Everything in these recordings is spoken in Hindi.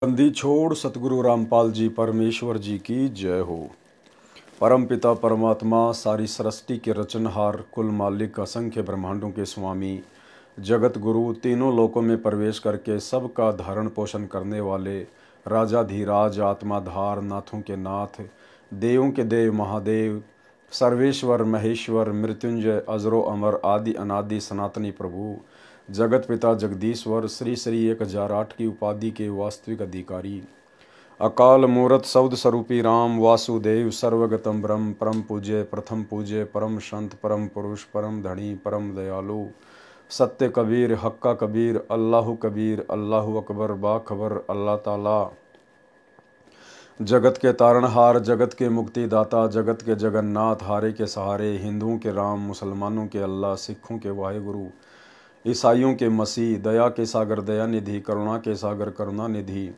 बंदी छोड़ सतगुरु रामपाल जी परमेश्वर जी की जय हो। परम पिता परमात्मा सारी सृष्टि के रचनहार कुल मालिक असंख्य ब्रह्मांडों के स्वामी जगत गुरु तीनों लोकों में प्रवेश करके सबका धारण पोषण करने वाले राजाधीराज आत्माधार नाथों के नाथ देवों के देव महादेव सर्वेश्वर महेश्वर मृत्युंजय अजरो अमर आदि अनादि सनातनी प्रभु जगत पिता जगदीश्वर श्री श्री 1008 की उपाधि के वास्तविक अधिकारी अकाल मूरत सौद स्वरूपी राम वासुदेव सर्वगतम ब्रह्म परम पूज्य प्रथम पूज्य परम संत परम पुरुष परम धनी परम दयालु सत्य कबीर हक्का कबीर अल्लाह अकबर बाखबर अल्लाह ताला जगत के तारणहार जगत के मुक्तिदाता जगत के जगन्नाथ हारे के सहारे हिंदुओं के राम मुसलमानों के अल्लाह सिखों के वाहिगुरु ईसाइयों के मसीह दया के सागर दया निधि करुणा के सागर करुणा निधि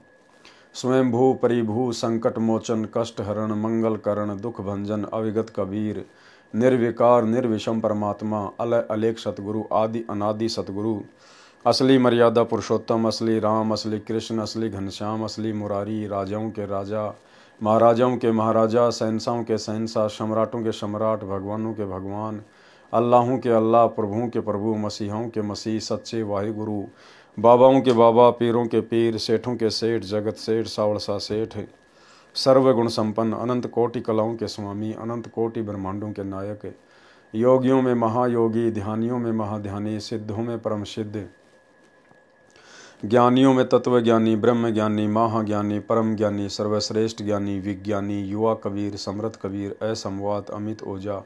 स्वयंभू परिभू संकट मोचन कष्ट हरण मंगल करण दुख भंजन अविगत कबीर निर्विकार निर्विषम परमात्मा अलय अलेख सतगुरु आदि अनादि सतगुरु असली मर्यादा पुरुषोत्तम असली राम असली कृष्ण असली घनश्याम असली मुरारी राजाओं के राजा महाराजाओं के महाराजा शहंशाहों के शहंशाह सम्राटों के सम्राट भगवानों के भगवान अल्लाहों के अल्लाह प्रभुओं के प्रभु मसीहों के मसीह सच्चे वाहिगुरु बाबाओं के बाबा पीरों के पीर सेठों के सेठ जगत सेठ सावड़सा सेठ सर्वगुण संपन्न अनंत कोटि कलाओं के स्वामी अनंत कोटि ब्रह्मांडों के नायक योगियों में महायोगी ध्यानियों में महाध्यानी सिद्धों में परम सिद्ध ज्ञानियों में तत्व ज्ञानी ब्रह्म ज्ञानी महाज्ञानी परम ज्ञानी सर्वश्रेष्ठ ज्ञानी विज्ञानी युवा कबीर समृद्ध कबीर असंवाद अमित ओझा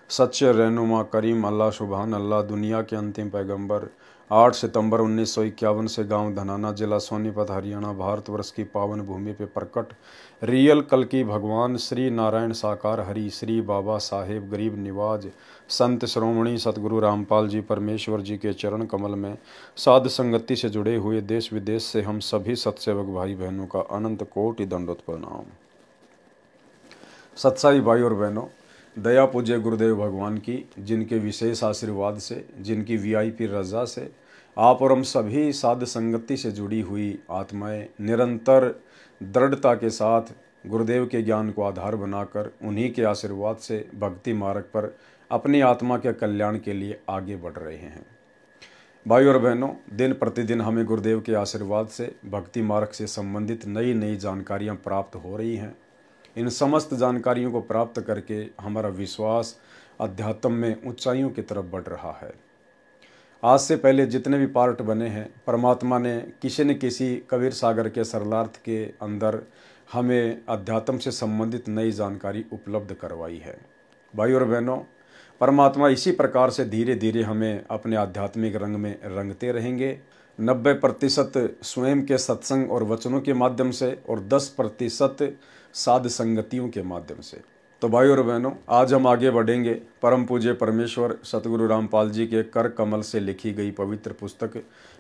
सच्चे रहनुमा करीम अल्लाह सुबहान अल्लाह दुनिया के अंतिम पैगंबर 8 सितंबर 1951 से गांव धनाना जिला सोनीपत हरियाणा भारतवर्ष की पावन भूमि पे प्रकट रियल कल की भगवान श्री नारायण साकार हरि श्री बाबा साहेब गरीब निवाज संत श्रोमणी सतगुरु रामपाल जी परमेश्वर जी के चरण कमल में साध संगति से जुड़े हुए देश विदेश से हम सभी सत्सेवक भाई बहनों का अनंत कोटि दंडोत प्रणाम। सत्साई भाई और बहनों, दया पूज्य गुरुदेव भगवान की जिनके विशेष आशीर्वाद से जिनकी वीआईपी रजा से आप और हम सभी साध संगति से जुड़ी हुई आत्माएं निरंतर दृढ़ता के साथ गुरुदेव के ज्ञान को आधार बनाकर उन्हीं के आशीर्वाद से भक्ति मार्ग पर अपनी आत्मा के कल्याण के लिए आगे बढ़ रहे हैं। भाई और बहनों, दिन प्रतिदिन हमें गुरुदेव के आशीर्वाद से भक्ति मार्ग से संबंधित नई नई जानकारियां प्राप्त हो रही हैं। इन समस्त जानकारियों को प्राप्त करके हमारा विश्वास अध्यात्म में ऊंचाइयों की तरफ बढ़ रहा है। आज से पहले जितने भी पार्ट बने हैं, परमात्मा ने किसी न किसी कबीर सागर के सरलार्थ के अंदर हमें अध्यात्म से संबंधित नई जानकारी उपलब्ध करवाई है। भाई और बहनों, परमात्मा इसी प्रकार से धीरे धीरे हमें अपने आध्यात्मिक रंग में रंगते रहेंगे। 90% स्वयं के सत्संग और वचनों के माध्यम से और 10% साध संगतियों के माध्यम से। तो भाई और बहनों, आज हम आगे बढ़ेंगे परम पूज्य परमेश्वर सतगुरु रामपाल जी के कर कमल से लिखी गई पवित्र पुस्तक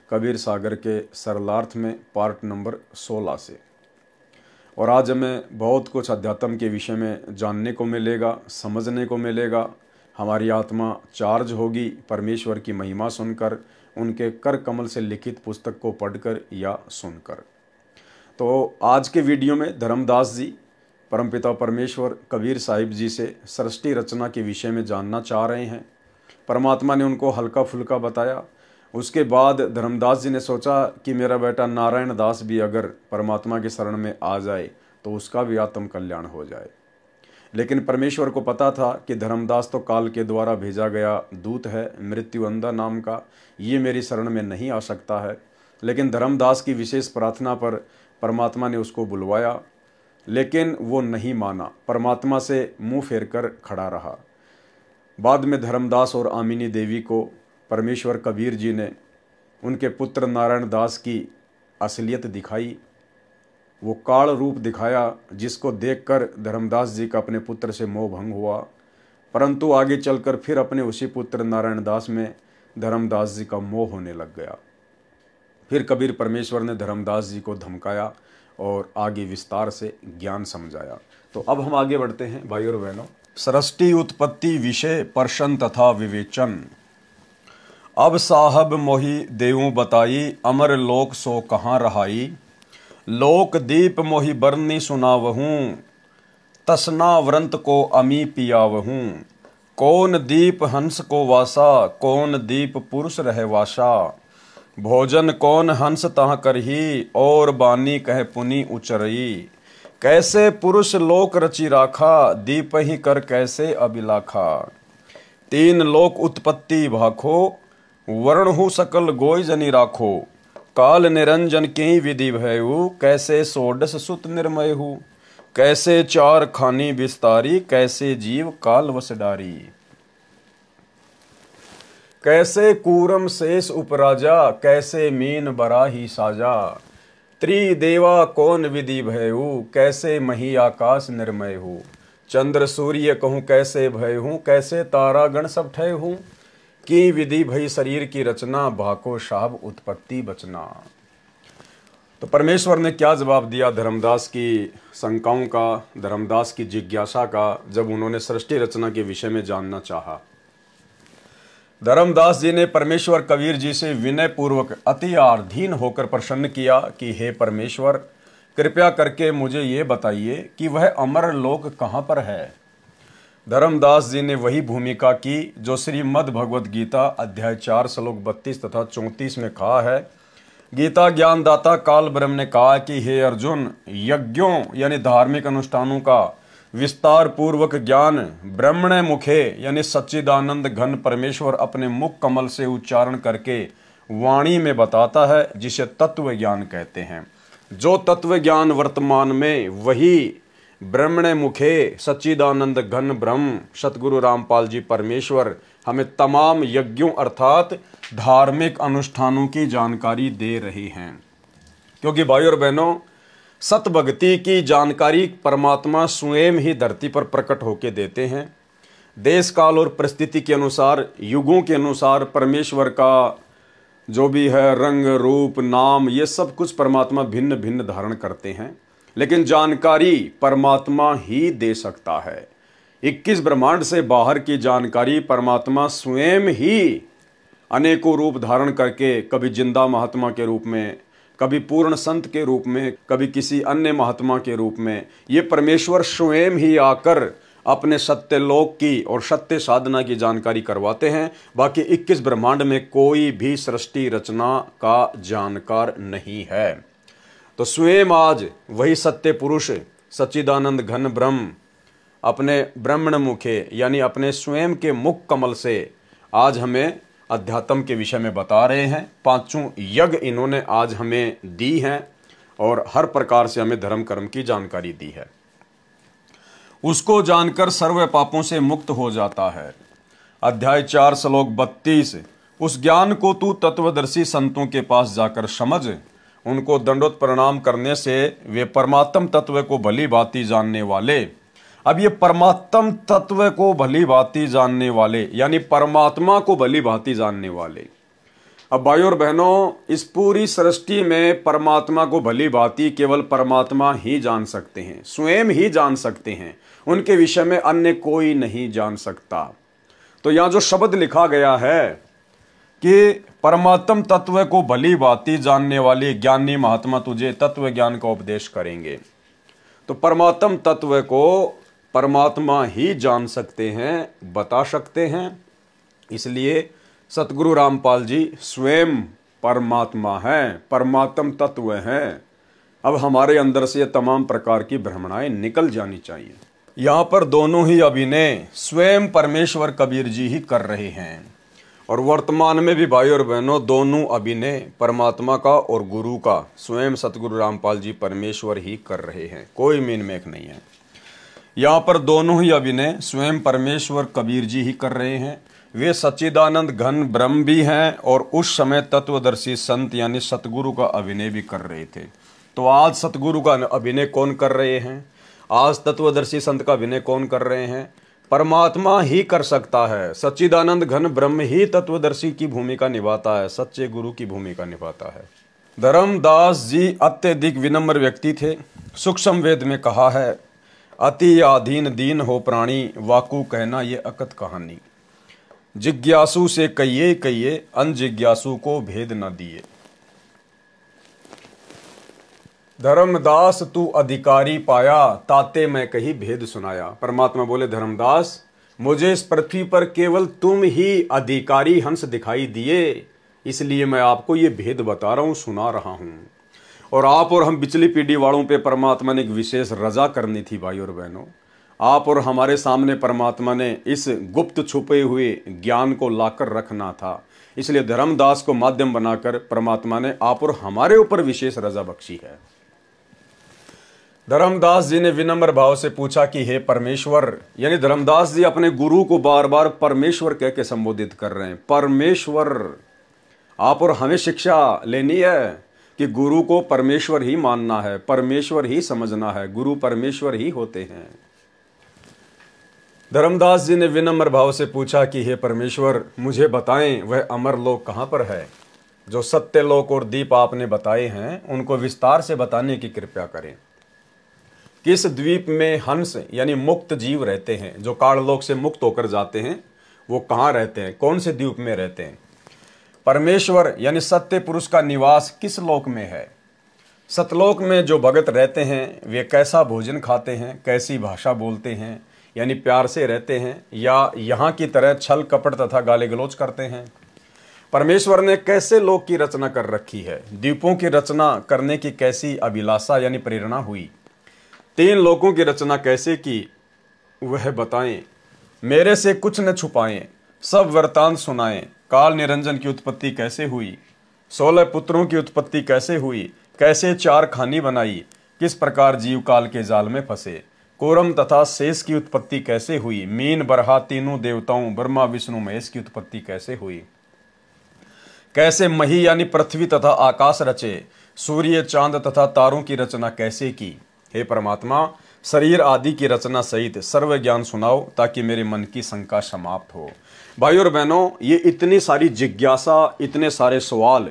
कबीर सागर के सरलार्थ में पार्ट नंबर 16 से। और आज हमें बहुत कुछ अध्यात्म के विषय में जानने को मिलेगा, समझने को मिलेगा। हमारी आत्मा चार्ज होगी परमेश्वर की महिमा सुनकर, उनके कर कमल से लिखित पुस्तक को पढ़कर या सुनकर। तो आज के वीडियो में धर्मदास जी परमपिता परमेश्वर कबीर साहिब जी से सृष्टि रचना के विषय में जानना चाह रहे हैं। परमात्मा ने उनको हल्का फुल्का बताया। उसके बाद धर्मदास जी ने सोचा कि मेरा बेटा नारायण दास भी अगर परमात्मा के शरण में आ जाए तो उसका भी आत्म कल्याण हो जाए। लेकिन परमेश्वर को पता था कि धर्मदास तो काल के द्वारा भेजा गया दूत है, मृत्यु अंधा नाम का, ये मेरी शरण में नहीं आ सकता है। लेकिन धर्मदास की विशेष प्रार्थना पर परमात्मा ने उसको बुलवाया, लेकिन वो नहीं माना, परमात्मा से मुंह फेर कर खड़ा रहा। बाद में धर्मदास और आमिनी देवी को परमेश्वर कबीर जी ने उनके पुत्र नारायण दास की असलियत दिखाई। वो काल रूप दिखाया जिसको देखकर धर्मदास जी का अपने पुत्र से मोह भंग हुआ। परंतु आगे चलकर फिर अपने उसी पुत्र नारायण दास में धर्मदास जी का मोह होने लग गया। फिर कबीर परमेश्वर ने धर्मदास जी को धमकाया और आगे विस्तार से ज्ञान समझाया। तो अब हम आगे बढ़ते हैं भाई और बहनों। सृष्टि उत्पत्ति विषय प्रश्न तथा विवेचन। अब साहब मोहि देवों बताई अमर लोक सो कहाँ रहाई लोक दीप मोहि बरनी सुनावहूँ, तसना व्रंत को अमी पियावहूँ। कौन दीप हंस को वासा, कौन दीप पुरुष रहे वासा। भोजन कौन हंस तह करही, और बानी कह पुनि उचरई। कैसे पुरुष लोक रचि राखा, दीप ही कर कैसे अभिलाखा। तीन लोक उत्पत्ति भाखो, वर्ण हु सकल गोय जनि राखो। काल निरंजन की विधि भयउ, कैसे सोडस सुत निर्मय हु। कैसे चार खानी विस्तारी, कैसे जीव काल वस डारी। कैसे कूरम शेष उपराजा, कैसे मीन बराही साजा। त्रिदेवा कौन विधि भयउ, कैसे मही आकाश निर्मय हूँ। चंद्र सूर्य कहूँ कैसे भय हूँ, कैसे तारा गण सब ठय हूँ। की विधि भई शरीर की रचना, भाको शाब उत्पत्ति बचना। तो परमेश्वर ने क्या जवाब दिया धर्मदास की शंकाओं का, धर्मदास की जिज्ञासा का, जब उन्होंने सृष्टि रचना के विषय में जानना चाहा। धर्मदास जी ने परमेश्वर कबीर जी से विनय पूर्वक अति आधीन होकर प्रसन्न किया कि हे परमेश्वर, कृपया करके मुझे ये बताइए कि वह अमर लोक कहाँ पर है। धर्मदास जी ने वही भूमिका की जो श्रीमद् भगवद गीता अध्याय 4 श्लोक 32 तथा 34 में कहा है। गीता ज्ञानदाता काल ब्रह्म ने कहा कि हे अर्जुन, यज्ञों यानी धार्मिक अनुष्ठानों का विस्तार पूर्वक ज्ञान ब्रह्मणे मुखे यानी सच्चिदानंद घन परमेश्वर अपने मुख कमल से उच्चारण करके वाणी में बताता है, जिसे तत्व ज्ञान कहते हैं। जो तत्व ज्ञान वर्तमान में वही ब्रह्मणे मुखे सच्चिदानंद घन ब्रह्म सतगुरु रामपाल जी परमेश्वर हमें तमाम यज्ञों अर्थात धार्मिक अनुष्ठानों की जानकारी दे रहे हैं। क्योंकि भाई और बहनों, सत भक्ति की जानकारी परमात्मा स्वयं ही धरती पर प्रकट होके देते हैं। देश काल और परिस्थिति के अनुसार, युगों के अनुसार परमेश्वर का जो भी है रंग रूप नाम, ये सब कुछ परमात्मा भिन्न भिन्न धारण करते हैं, लेकिन जानकारी परमात्मा ही दे सकता है। 21 ब्रह्मांड से बाहर की जानकारी परमात्मा स्वयं ही अनेकों रूप धारण करके, कभी जिंदा महात्मा के रूप में, कभी पूर्ण संत के रूप में, कभी किसी अन्य महात्मा के रूप में, ये परमेश्वर स्वयं ही आकर अपने सत्य लोक की और सत्य साधना की जानकारी करवाते हैं। बाकी 21 ब्रह्मांड में कोई भी सृष्टि रचना का जानकार नहीं है। तो स्वयं आज वही सत्य पुरुष सच्चिदानंद घन ब्रह्म अपने ब्रह्मण मुखे यानी अपने स्वयं के मुख कमल से आज हमें अध्यात्म के विषय में बता रहे हैं। पांचों यज्ञ इन्होंने आज हमें दी हैं और हर प्रकार से हमें धर्म कर्म की जानकारी दी है। उसको जानकर सर्व पापों से मुक्त हो जाता है। अध्याय 4 श्लोक 32, उस ज्ञान को तू तत्वदर्शी संतों के पास जाकर समझ, उनको दंडोत प्रणाम करने से वे परमात्म तत्व को भली भांति जानने वाले। अब ये परमात्म तत्व को भली भांति जानने वाले यानी परमात्मा को भली भांति जानने वाले। अब भाइयों और बहनों, इस पूरी सृष्टि में परमात्मा को भली भांति केवल परमात्मा ही जान सकते हैं, स्वयं ही जान सकते हैं। उनके विषय में अन्य कोई नहीं जान सकता। तो यहाँ जो शब्द लिखा गया है कि परमात्म तत्व को भली भांति जानने वाले ज्ञानी महात्मा तुझे तत्व ज्ञान का उपदेश करेंगे। तो परमात्म तत्व को परमात्मा ही जान सकते हैं, बता सकते हैं। इसलिए सतगुरु रामपाल जी स्वयं परमात्मा हैं, परमात्म तत्व हैं। अब हमारे अंदर से ये तमाम प्रकार की भ्रमणाएं निकल जानी चाहिए। यहाँ पर दोनों ही अभिनय स्वयं परमेश्वर कबीर जी ही कर रहे हैं और वर्तमान में भी भाई और बहनों दोनों अभिनय परमात्मा का और गुरु का स्वयं सतगुरु रामपाल जी परमेश्वर ही कर रहे हैं, कोई मीन मेख नहीं है। यहाँ पर दोनों ही अभिनय स्वयं परमेश्वर कबीर जी ही कर रहे हैं। वे सच्चिदानंद घन ब्रह्म भी हैं और उस समय तत्वदर्शी संत यानी सतगुरु का अभिनय भी कर रहे थे। तो आज सतगुरु का अभिनय कौन कर रहे हैं? आज तत्वदर्शी संत का अभिनय कौन कर रहे हैं? परमात्मा ही कर सकता है। सच्चिदानंद घन ब्रह्म ही तत्वदर्शी की भूमिका निभाता है, सच्चे गुरु की भूमिका निभाता है। धर्मदास जी अत्यधिक विनम्र व्यक्ति थे। सूक्ष्म वेद में कहा है, अति आधीन दीन हो प्राणी, वाकू कहना ये अकत कहानी। जिज्ञासु से कहिए कहिए, अनजिज्ञासु को भेद न दिए। धर्मदास तू अधिकारी पाया, ताते मैं कही भेद सुनाया। परमात्मा बोले धर्मदास, मुझे इस पृथ्वी पर केवल तुम ही अधिकारी हंस दिखाई दिए, इसलिए मैं आपको ये भेद बता रहा हूं, सुना रहा हूं। और आप और हम पिछली पीढ़ी वालों पे परमात्मा ने एक विशेष रजा करनी थी भाई और बहनों। आप और हमारे सामने परमात्मा ने इस गुप्त छुपे हुए ज्ञान को लाकर रखना था, इसलिए धर्मदास को माध्यम बनाकर परमात्मा ने आप और हमारे ऊपर विशेष रजा बख्शी है। धर्मदास जी ने विनम्र भाव से पूछा कि हे परमेश्वर, यानी धर्मदास जी अपने गुरु को बार बार परमेश्वर कह के संबोधित कर रहे हैं। परमेश्वर, आप और हमें शिक्षा लेनी है कि गुरु को परमेश्वर ही मानना है, परमेश्वर ही समझना है, गुरु परमेश्वर ही होते हैं। धर्मदास जी ने विनम्र भाव से पूछा कि हे परमेश्वर, मुझे बताएं वह अमर लोक कहां पर है। जो सत्य लोक और दीप आपने बताए हैं उनको विस्तार से बताने की कृपया करें। किस द्वीप में हंस यानी मुक्त जीव रहते हैं, जो काललोक से मुक्त होकर जाते हैं, वो कहाँ रहते हैं, कौन से द्वीप में रहते हैं। परमेश्वर यानी सत्य पुरुष का निवास किस लोक में है। सतलोक में जो भगत रहते हैं वे कैसा भोजन खाते हैं, कैसी भाषा बोलते हैं, यानी प्यार से रहते हैं या यहाँ की तरह छल कपट तथा गाली गलौज करते हैं। परमेश्वर ने कैसे लोक की रचना कर रखी है, द्वीपों की रचना करने की कैसी अभिलाषा यानी प्रेरणा हुई, 3 लोकों की रचना कैसे की, वह बताएं। मेरे से कुछ न छुपाएं, सब वृतांत सुनाएं। काल निरंजन की उत्पत्ति कैसे हुई, 16 पुत्रों की उत्पत्ति कैसे हुई, कैसे 4 खानी बनाई, किस प्रकार जीव काल के जाल में फंसे, कोरम तथा शेष की उत्पत्ति कैसे हुई, मीन बरहा तीनों देवताओं ब्रह्मा विष्णु महेश की उत्पत्ति कैसे हुई, कैसे मही यानी पृथ्वी तथा आकाश रचे, सूर्य चांद तथा तारों की रचना कैसे की। हे परमात्मा, शरीर आदि की रचना सहित सर्व ज्ञान सुनाओ ताकि मेरे मन की शंका समाप्त हो। भाई और बहनों, ये इतनी सारी जिज्ञासा, इतने सारे सवाल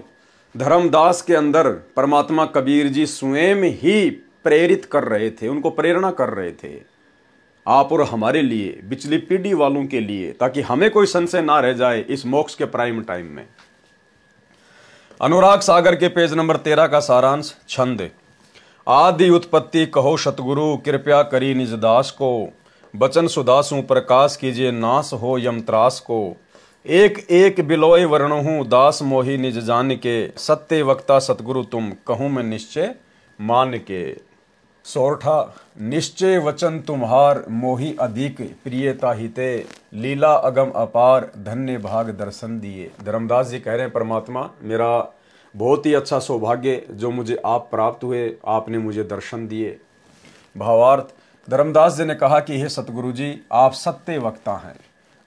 धर्मदास के अंदर परमात्मा कबीर जी स्वयं ही प्रेरित कर रहे थे, उनको प्रेरणा कर रहे थे, आप और हमारे लिए, पिछली पीढ़ी वालों के लिए, ताकि हमें कोई संशय ना रह जाए इस मोक्ष के प्राइम टाइम में। अनुराग सागर के पेज नंबर 13 का सारांश। छंद। आदि उत्पत्ति कहो सतगुरु, कृपया करी निज दास को, बचन सुदासु प्रकाश कीजिए, नाश हो यम त्रास को। एक एक बिलोय वर्णहूँ, दास मोहि निज जान के, सत्य वक्ता सतगुरु तुम, कहूँ मैं निश्चय मान के। सोरठा। निश्चय वचन तुम्हार, मोहि अधिक प्रियता हिते, लीला अगम अपार, धन्य भाग दर्शन दिए। धर्मदास जी कह रहे हैं, परमात्मा, मेरा बहुत ही अच्छा सौभाग्य जो मुझे आप प्राप्त हुए, आपने मुझे दर्शन दिए। भावार्थ। धर्मदास जी ने कहा कि हे सतगुरु जी, आप सत्य वक्ता हैं,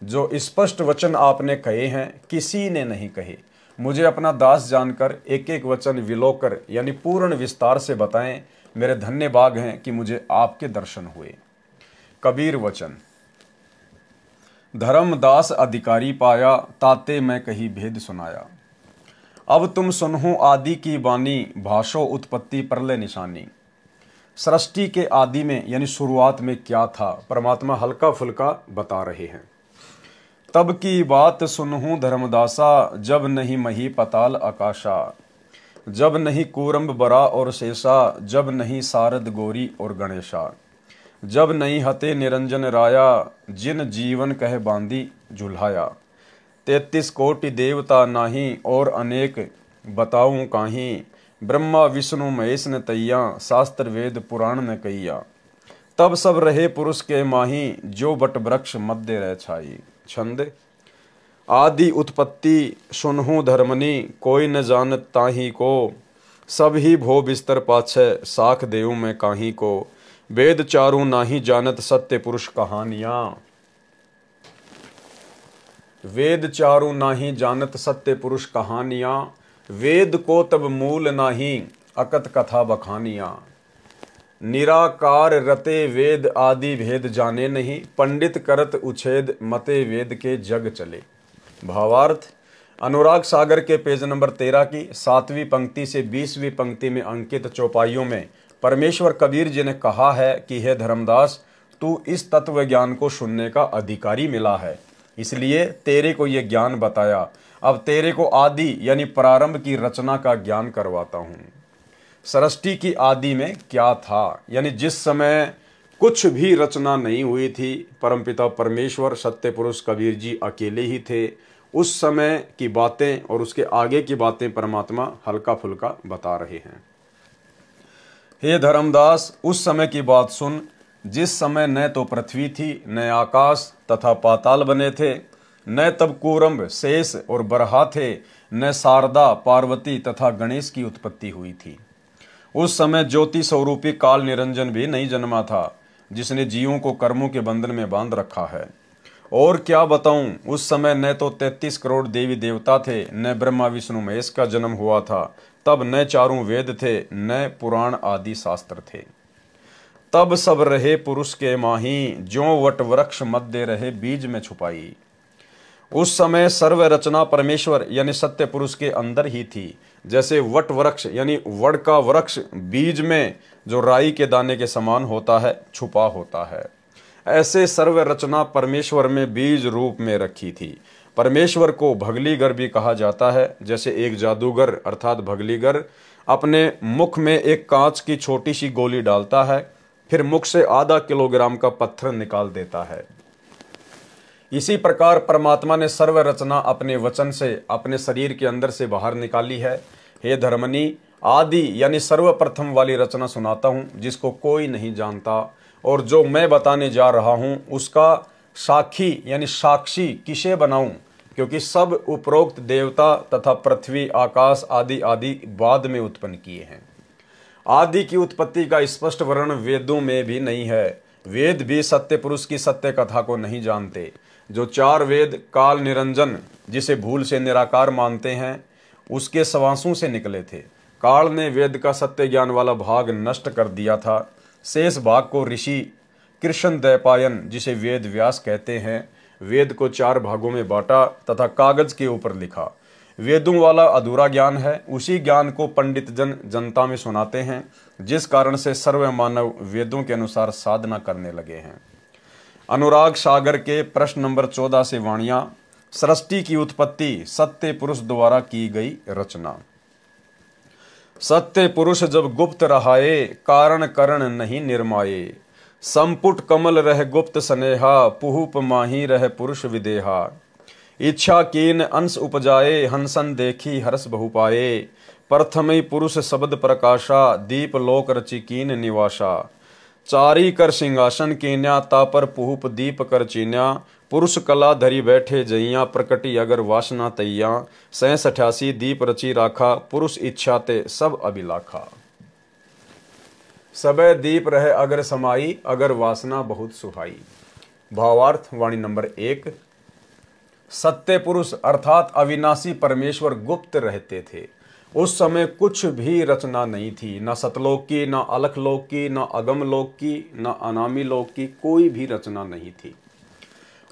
जो स्पष्ट वचन आपने कहे हैं किसी ने नहीं कहे। मुझे अपना दास जानकर एक एक वचन विलोकर यानी पूर्ण विस्तार से बताएं। मेरे धन्य भाग हैं कि मुझे आपके दर्शन हुए। कबीर वचन। धर्मदास अधिकारी पाया, ताते मैं कही भेद सुनाया। अब तुम सुनहु आदि की बानी, भाषो उत्पत्ति प्रलय निशानी। सृष्टि के आदि में यानी शुरुआत में क्या था, परमात्मा हल्का फुल्का बता रहे हैं। तब की बात सुनहु धर्मदासा, जब नहीं मही पताल आकाशा, जब नहीं कूरम्ब बरा और शेषा, जब नहीं सारद गौरी और गणेशा, जब नहीं हते निरंजन राया, जिन जीवन कह बांधी झुल्हाया। 33 कोटि देवता नाही, और अनेक बताऊं काहीं, ब्रह्मा विष्णु महेश न तैया, शास्त्र वेद पुराण न कहिया। तब सब रहे पुरुष के माही, जो बट वृक्ष मध्य रह छाई। छंद। आदि उत्पत्ति सुनहु धर्मनी, कोई न जानत ताही को, सब ही भो बिस्तर पाछे, साख देऊ मैं काही को। वेद चारू नाही जानत, सत्य पुरुष कहानियां। वेद चारू नाही जानत, सत्य पुरुष कहानियां। वेद को तब मूल नाही, अकत कथा बखानियां। निराकार रते वेद आदि भेद जाने नहीं, पंडित करत उछेद मते वेद के जग चले। भावार्थ। अनुराग सागर के पेज नंबर 13 की 7वीं पंक्ति से 20वीं पंक्ति में अंकित चौपाइयों में परमेश्वर कबीर जी ने कहा है कि हे धर्मदास, तू इस तत्व ज्ञान को सुनने का अधिकारी मिला है, इसलिए तेरे को ये ज्ञान बताया। अब तेरे को आदि यानी प्रारंभ की रचना का ज्ञान करवाता हूँ। सृष्टि की आदि में क्या था, यानी जिस समय कुछ भी रचना नहीं हुई थी, परमपिता परमेश्वर सत्य पुरुष कबीर जी अकेले ही थे। उस समय की बातें और उसके आगे की बातें परमात्मा हल्का फुल्का बता रहे हैं। हे धर्मदास, उस समय की बात सुन, जिस समय न तो पृथ्वी थी, न आकाश तथा पाताल बने थे, न तब कूरंभ, शेष और बरहा थे, न शारदा, पार्वती तथा गणेश की उत्पत्ति हुई थी। उस समय ज्योति स्वरूपी काल निरंजन भी नहीं जन्मा था, जिसने जीवों को कर्मों के बंधन में बांध रखा है। और क्या बताऊं, उस समय न तो 33 करोड़ देवी देवता थे, न ब्रह्मा विष्णु महेश का जन्म हुआ था, तब न चारों वेद थे, न पुराण आदि शास्त्र थे। तब सब रहे पुरुष के माही, ज्यों वट वृक्ष मध्य रहे बीज में छुपाई। उस समय सर्व रचना परमेश्वर यानी सत्य पुरुष के अंदर ही थी। जैसे वट वृक्ष यानी वड़ का वृक्ष बीज में जो राई के दाने के समान होता है, छुपा होता है, ऐसे सर्व रचना परमेश्वर में बीज रूप में रखी थी। परमेश्वर को भगलीगर भी कहा जाता है। जैसे एक जादूगर अर्थात भगलीगर अपने मुख में एक कांच की छोटी सी गोली डालता है, फिर मुख से आधा किलोग्राम का पत्थर निकाल देता है। इसी प्रकार परमात्मा ने सर्व रचना अपने वचन से अपने शरीर के अंदर से बाहर निकाली है। हे धर्मनी, आदि यानी सर्वप्रथम वाली रचना सुनाता हूँ, जिसको कोई नहीं जानता, और जो मैं बताने जा रहा हूँ उसका साक्षी यानी साक्षी किसे बनाऊं, क्योंकि सब उपरोक्त देवता तथा पृथ्वी, आकाश आदि आदि बाद में उत्पन्न किए हैं। आदि की उत्पत्ति का स्पष्ट वर्णन वेदों में भी नहीं है। वेद भी सत्य पुरुष की सत्य कथा को नहीं जानते। जो 4 वेद काल निरंजन, जिसे भूल से निराकार मानते हैं, उसके सवासों से निकले थे। काल ने वेद का सत्य ज्ञान वाला भाग नष्ट कर दिया था। शेष भाग को ऋषि कृष्ण द्वैपायन, जिसे वेद व्यास कहते हैं, वेद को 4 भागों में बांटा तथा कागज के ऊपर लिखा। वेदों वाला अधूरा ज्ञान है, उसी ज्ञान को पंडित जन जनता में सुनाते हैं, जिस कारण से सर्व मानव वेदों के अनुसार साधना करने लगे हैं। अनुराग सागर के प्रश्न नंबर 14 से वाणियां। सृष्टि की उत्पत्ति सत्य पुरुष द्वारा की गई रचना। सत्य पुरुष जब गुप्त रहाए, कारण करण नहीं निर्माये। संपुट कमल रह गुप्त स्नेहा, पुहुप माही रह पुरुष विदेहा। इच्छा कीन अंश उपजाए, हंसन देखी हर्ष बहु पाए। प्रथमई पुरुष शब्द प्रकाशा, दीप लोक रचि कीन निवासा। चारी कर सिंहासन कीन्या, तापर पुहुप दीप कर चीन्या। पुरुष कला धरी बैठे जइया, प्रकटी अगर वासना तैया। 87 दीप रची राखा, पुरुष इच्छा ते सब अभिलाखा। सबे दीप रहे अगर समाई, अगर वासना बहुत सुहाई। भावार्थ वाणी नंबर 1। सत्य पुरुष अर्थात अविनाशी परमेश्वर गुप्त रहते थे। उस समय कुछ भी रचना नहीं थी, न सतलोक की, न अलख लोक की, न अगम लोक की, न अनामी लोक की, कोई भी रचना नहीं थी।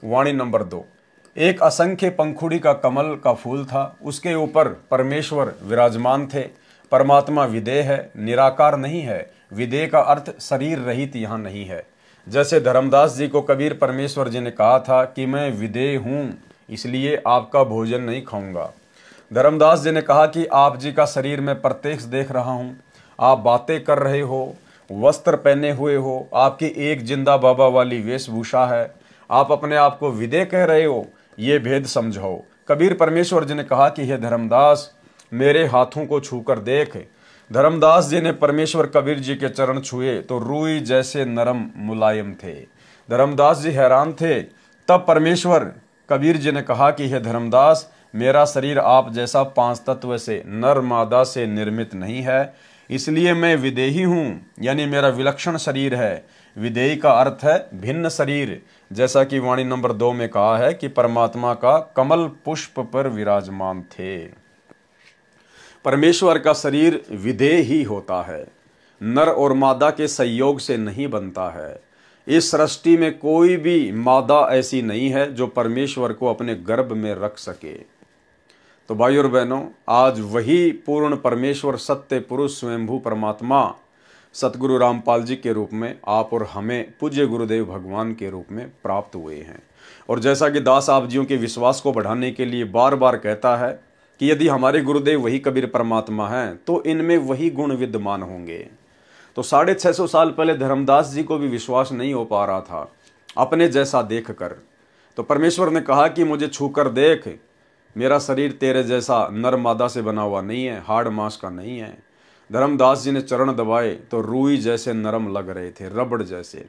वाणी नंबर 2। एक असंख्य पंखुड़ी का कमल का फूल था, उसके ऊपर परमेश्वर विराजमान थे। परमात्मा विदेह है, निराकार नहीं है। विदेह का अर्थ शरीर रहित यहाँ नहीं है। जैसे धर्मदास जी को कबीर परमेश्वर जी ने कहा था कि मैं विदेह हूँ, इसलिए आपका भोजन नहीं खाऊंगा। धर्मदास जी ने कहा कि आप जी का शरीर मैं प्रत्यक्ष देख रहा हूँ, आप बातें कर रहे हो, वस्त्र पहने हुए हो, आपकी एक जिंदा बाबा वाली वेशभूषा है, आप अपने आप को विदेह कह रहे हो, ये भेद समझाओ। कबीर परमेश्वर जी ने कहा कि हे धर्मदास, मेरे हाथों को छूकर देख। धर्मदास जी ने परमेश्वर कबीर जी के चरण छुए तो रूई जैसे नरम मुलायम थे। धर्मदास जी हैरान थे। तब परमेश्वर कबीर जी ने कहा कि हे धर्मदास, मेरा शरीर आप जैसा 5 तत्व से नर मादा से निर्मित नहीं है, इसलिए मैं विदेही हूँ, यानी मेरा विलक्षण शरीर है। विदेही का अर्थ है भिन्न शरीर। जैसा कि वाणी नंबर 2 में कहा है कि परमात्मा का कमल पुष्प पर विराजमान थे। परमेश्वर का शरीर विदेह ही होता है, नर और मादा के संयोग से नहीं बनता है। इस सृष्टि में कोई भी मादा ऐसी नहीं है जो परमेश्वर को अपने गर्भ में रख सके। तो भाई और बहनों, आज वही पूर्ण परमेश्वर सत्य पुरुष स्वयंभू परमात्मा सतगुरु रामपाल जी के रूप में आप और हमें पूज्य गुरुदेव भगवान के रूप में प्राप्त हुए हैं। और जैसा कि दास आप जियों के विश्वास को बढ़ाने के लिए बार बार कहता है कि यदि हमारे गुरुदेव वही कबीर परमात्मा हैं तो इनमें वही गुण विद्यमान होंगे। तो 650 साल पहले धर्मदास जी को भी विश्वास नहीं हो पा रहा था अपने जैसा देख कर। तो परमेश्वर ने कहा कि मुझे छू कर देख, मेरा शरीर तेरे जैसा नर मादा से बना हुआ नहीं है, हाड़ मांस का नहीं है। धर्मदास जी ने चरण दबाए तो रूई जैसे नरम लग रहे थे, रबड़ जैसे।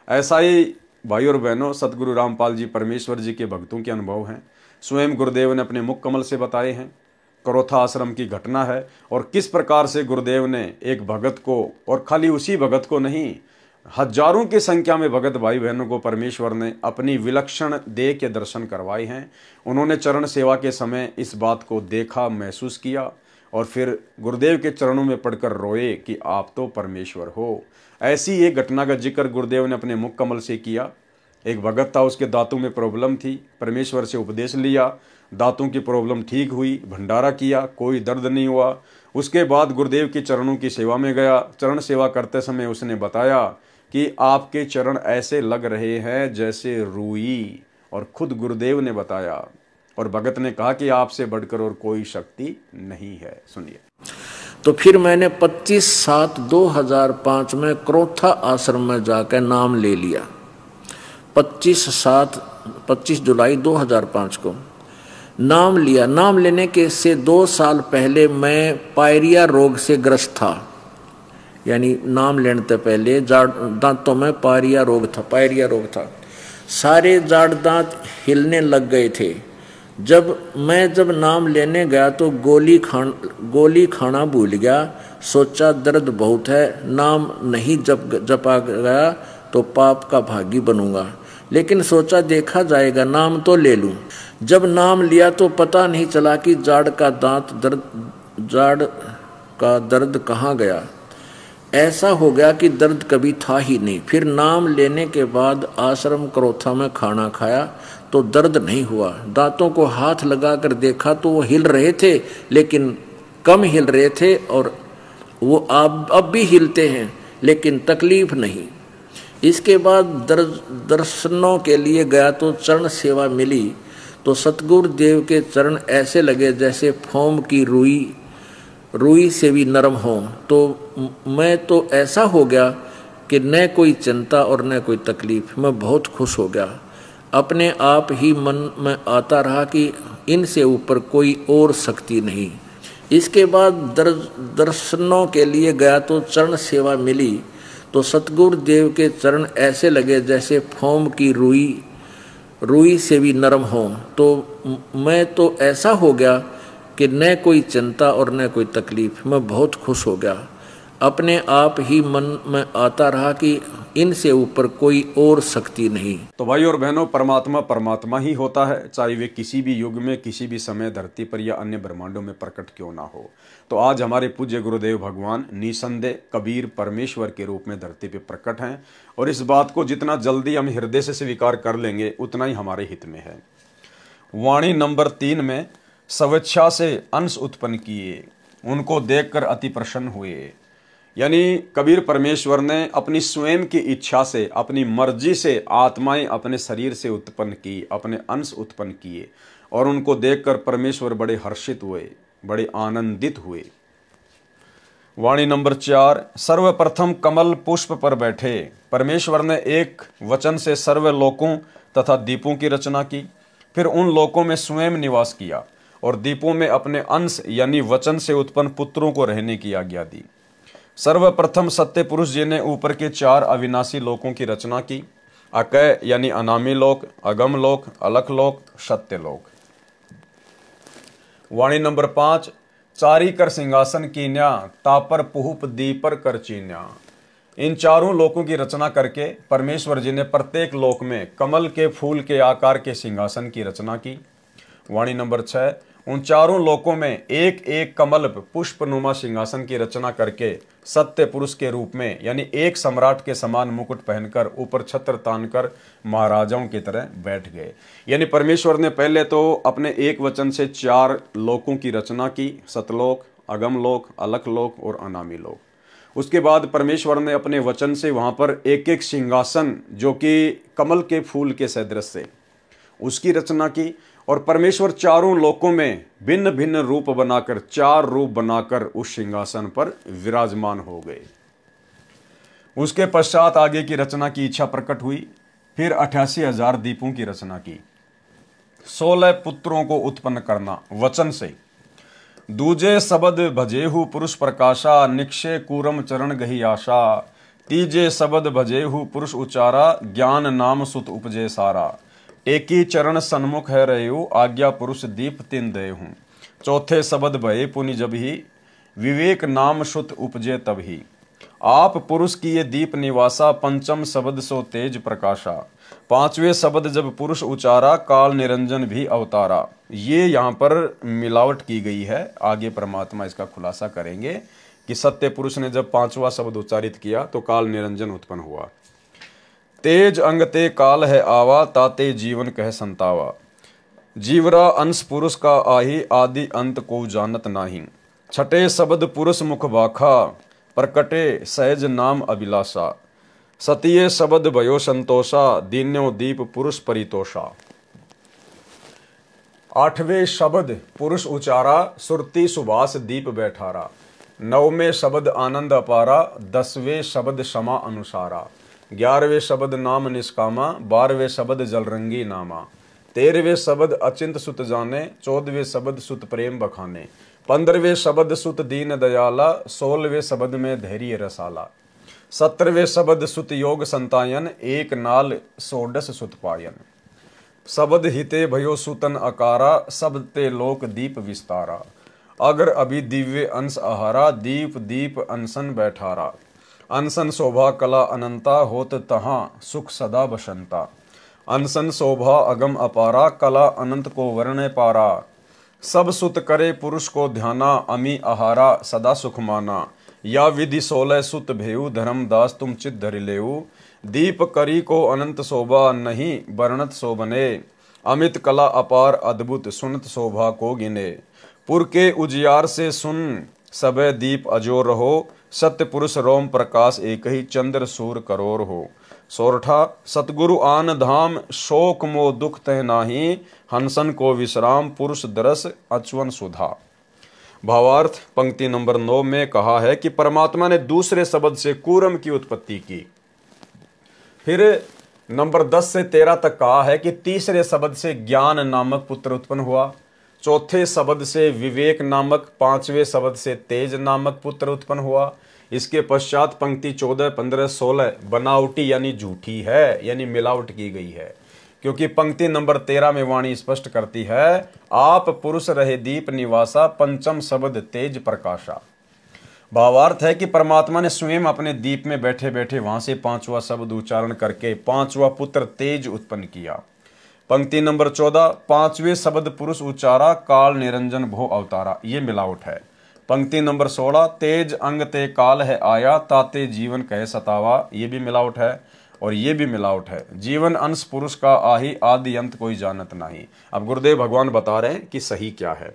ऐसा ही भाई और बहनों सतगुरु रामपाल जी परमेश्वर जी के भक्तों के अनुभव हैं, स्वयं गुरुदेव ने अपने मुख कमल से बताए हैं। करोथा आश्रम की घटना है और किस प्रकार से गुरुदेव ने एक भगत को, और खाली उसी भगत को नहीं, हजारों की संख्या में भगत भाई बहनों को परमेश्वर ने अपनी विलक्षण देह के दर्शन करवाए हैं। उन्होंने चरण सेवा के समय इस बात को देखा, महसूस किया और फिर गुरुदेव के चरणों में पड़कर रोए कि आप तो परमेश्वर हो। ऐसी एक घटना का जिक्र गुरुदेव ने अपने मुख कमल से किया। एक भगत था, उसके दांतों में प्रॉब्लम थी, परमेश्वर से उपदेश लिया, दांतों की प्रॉब्लम ठीक हुई, भंडारा किया, कोई दर्द नहीं हुआ। उसके बाद गुरुदेव के चरणों की सेवा में गया। चरण सेवा करते समय उसने बताया कि आपके चरण ऐसे लग रहे हैं जैसे रूई, और खुद गुरुदेव ने बताया। और भगत ने कहा कि आपसे बढ़कर और कोई शक्ति नहीं है। सुनिए। तो फिर मैंने 25/7/2005 में क्रोथा आश्रम में जाकर नाम ले लिया। 25 जुलाई 2005 को नाम लिया। नाम लेने के से 2 साल पहले मैं पायरिया रोग से ग्रस्त था, यानी नाम लेने से पहले दांतों में पायरिया रोग था। सारे जाड़ दांत हिलने लग गए थे। जब नाम लेने गया तो गोली खाना भूल गया। सोचा दर्द बहुत है, नाम नहीं जपा गया तो पाप का भागी बनूंगा। लेकिन सोचा देखा जाएगा, नाम तो ले लूं। जब नाम लिया तो पता नहीं चला कि जाड़ का दर्द कहाँ गया। ऐसा हो गया कि दर्द कभी था ही नहीं। फिर नाम लेने के बाद आश्रम क्रोथा में खाना खाया तो दर्द नहीं हुआ। दांतों को हाथ लगाकर देखा तो वो हिल रहे थे, लेकिन कम हिल रहे थे, और वो अब भी हिलते हैं, लेकिन तकलीफ नहीं। इसके बाद दर्शनों के लिए गया तो चरण सेवा मिली तो सतगुरु देव के चरण ऐसे लगे जैसे फोम की रूई से भी नरम हो। तो मैं तो ऐसा हो गया कि न कोई चिंता और न कोई तकलीफ। मैं बहुत खुश हो गया। अपने आप ही मन में आता रहा कि इनसे ऊपर कोई और शक्ति नहीं। इसके बाद दर्शनों के लिए गया तो चरण सेवा मिली तो सतगुरु देव के चरण ऐसे लगे जैसे फोम की रूई से भी नरम हो। तो मैं तो ऐसा हो गया कि न कोई चिंता और न कोई तकलीफ। मैं बहुत खुश हो गया। अपने आप ही मन में आता रहा कि इनसे ऊपर कोई और शक्ति नहीं। तो भाई और बहनों, परमात्मा ही होता है, चाहे वे किसी भी युग में, किसी भी समय धरती पर या अन्य ब्रह्मांडों में प्रकट क्यों ना हो। तो आज हमारे पूज्य गुरुदेव भगवान निसंदेह कबीर परमेश्वर के रूप में धरती पर प्रकट हैं, और इस बात को जितना जल्दी हम हृदय से स्वीकार कर लेंगे उतना ही हमारे हित में है। वाणी नंबर 3 में स्वेच्छा से अंश उत्पन्न किए, उनको देखकर अति प्रसन्न हुए। यानी कबीर परमेश्वर ने अपनी स्वयं की इच्छा से, अपनी मर्जी से आत्माएं अपने शरीर से उत्पन्न की, अपने अंश उत्पन्न किए, और उनको देखकर परमेश्वर बड़े हर्षित हुए, बड़े आनंदित हुए। वाणी नंबर 4, सर्वप्रथम कमल पुष्प पर बैठे परमेश्वर ने एक वचन से सर्व लोकों तथा दीपों की रचना की, फिर उन लोकों में स्वयं निवास किया और दीपों में अपने अंश यानी वचन से उत्पन्न पुत्रों को रहने की आज्ञा दी। सर्वप्रथम सत्य पुरुष जी ने ऊपर के 4 अविनाशी लोकों की रचना की, अकय यानी अनामी लोक, अगम लोक, अलख लोक, सत्य लोक। वाणी नंबर 5, चारी कर सिंहासन कीन्या, तापर पुहुप दीपर कर चीन्या। इन 4 लोकों की रचना करके परमेश्वर जी ने प्रत्येक लोक में कमल के फूल के आकार के सिंहासन की रचना की। वाणी नंबर 6, उन 4 लोकों में एक एक कमल पुष्पनुमा सिंहासन की रचना करके सत्य पुरुष के रूप में, यानी एक सम्राट के समान मुकुट पहनकर ऊपर छत्र तानकर महाराजाओं की तरह बैठ गए। यानी परमेश्वर ने पहले तो अपने एक वचन से 4 लोकों की रचना की, सतलोक, अगम लोक, अलख लोक और अनामी लोक। उसके बाद परमेश्वर ने अपने वचन से वहां पर एक एक सिंहासन जो कि कमल के फूल के सदृश से, उसकी रचना की, और परमेश्वर चारों लोकों में भिन्न भिन्न रूप बनाकर, 4 रूप बनाकर उस सिंहासन पर विराजमान हो गए। उसके पश्चात आगे की रचना की इच्छा प्रकट हुई। फिर 88,000 दीपों की रचना की। 16 पुत्रों को उत्पन्न करना वचन से। दूजे शब्द भजेहु पुरुष प्रकाशा, निक्षे कूरम चरण गही आशा। तीजे शब्द भजेहु पुरुष उचारा, ज्ञान नाम सुत उपजे सारा। एकी चरण सन्मुख है रहेहु, आज्ञा पुरुष दीप तिन दे हूँ। चौथे शब्द भये पुनि जब ही, विवेक नाम सुत उपजे तब ही। आप पुरुष की ये दीप निवासा, पंचम शब्द सो तेज प्रकाशा। 5वें शब्द जब पुरुष उचारा, काल निरंजन भी अवतारा। ये यहाँ पर मिलावट की गई है। आगे परमात्मा इसका खुलासा करेंगे कि सत्य पुरुष ने जब 5वां शब्द उच्चारित किया तो काल निरंजन उत्पन्न हुआ। तेज अंग ते काल है आवा, ताते जीवन कह संतावा। जीवरा अंश पुरुष का आही, आदि अंत को जानत नाही। छठे शब्द पुरुष मुख बाखा, प्रकटे सहज नाम अभिलाषा। सतिये शब्द भयो संतोषा, दीन्यो दीप पुरुष परितोषा। 8वें शब्द पुरुष उचारा, सुरती सुभाष दीप बैठारा। 9वें शब्द आनंद अपारा, 10वें शब्द क्षमा अनुसारा। 11वें शब्द नाम निष्कामा, 12वें शब्द जलरंगी नामा। 13वें शब्द अचिंत सुत जाने, 14वें शब्द सुत प्रेम बखाने। 15वें शब्द सुत दीन दयाला, 16वें शब्द में धैर्य रसाला। 17वें शब्द सुत योग संतायन, एक नाल 16 सुत पायन। शब्द हिते भयो सुतन अकारा, सब ते लोक दीप विस्तारा। अगर अभी दिव्य अंश आहारा, दीप दीप अनसन बैठारा। अनसन शोभा कला अनंता, होत तहाँ सुख सदा बसंता। अनसन शोभा अगम अपारा, कला अनंत को वर्ण पारा। सब सुत करे पुरुष को ध्याना, अमी आहारा सदा सुख माना। या विधि 16 सुत भेऊ, धर्मदास तुम चित धरि लेऊ। दीप करी को अनंत शोभा, नहीं वर्णत शोभने। अमित कला अपार अद्भुत, सुनत शोभा को गिने। पुर के उजियार से सुन, सबे दीप अजोर रहो। सत्य पुरुष रोम प्रकाश, एक ही चंद्र सूर करोर हो। सोरठा सतगुरु आन धाम, शोक मोह दुख तह नाही। हंसन को विश्राम, पुरुष दरस अचवन सुधा। भावार्थ पंक्ति नंबर 9 में कहा है कि परमात्मा ने दूसरे शब्द से कूरम की उत्पत्ति की। फिर नंबर 10 से 13 तक कहा है कि तीसरे शब्द से ज्ञान नामक पुत्र उत्पन्न हुआ। चौथे शब्द से विवेक नामक, 5वें शब्द से तेज नामक पुत्र उत्पन्न हुआ। इसके पश्चात पंक्ति 14, 15, 16 बनावटी यानी झूठी है, यानी मिलावट की गई है। क्योंकि पंक्ति नंबर 13 में वाणी स्पष्ट करती है, आप पुरुष रहे दीप निवासा, पंचम शब्द तेज प्रकाशा। भावार्थ है कि परमात्मा ने स्वयं अपने दीप में बैठे बैठे वहां से 5वां शब्द उच्चारण करके 5वां पुत्र तेज उत्पन्न किया। पंक्ति नंबर 14, 5वें शब्द पुरुष उच्चारा, काल निरंजन भो अवतारा। ये मिलावट है। पंक्ति नंबर 16, तेज अंग ते काल है आया, ताते जीवन कहे सतावा। ये भी मिलावट है। और ये भी मिलावट है, जीवन अंश पुरुष का आही, आदि अंत कोई जानत नहीं। अब गुरुदेव भगवान बता रहे हैं कि सही क्या है।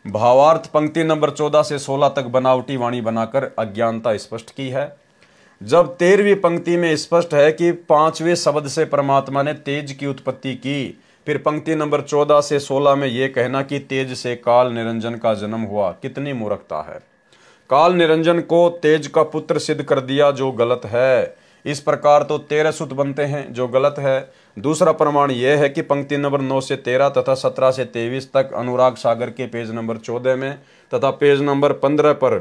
भावार्थ पंक्ति नंबर 14 से 16 तक बनावटी वाणी बनाकर अज्ञानता स्पष्ट की है। जब 13वीं पंक्ति में स्पष्ट है कि 5वें शब्द से परमात्मा ने तेज की उत्पत्ति की, फिर पंक्ति नंबर 14 से 16 में यह कहना कि तेज से काल निरंजन का जन्म हुआ, कितनी मूर्खता है। काल निरंजन को तेज का पुत्र सिद्ध कर दिया, जो गलत है। इस प्रकार तो 13 सुत बनते हैं, जो गलत है। दूसरा प्रमाण यह है कि पंक्ति नंबर 9 से 13 तथा 17 से 23 तक अनुराग सागर के पेज नंबर 14 में तथा पेज नंबर 15 पर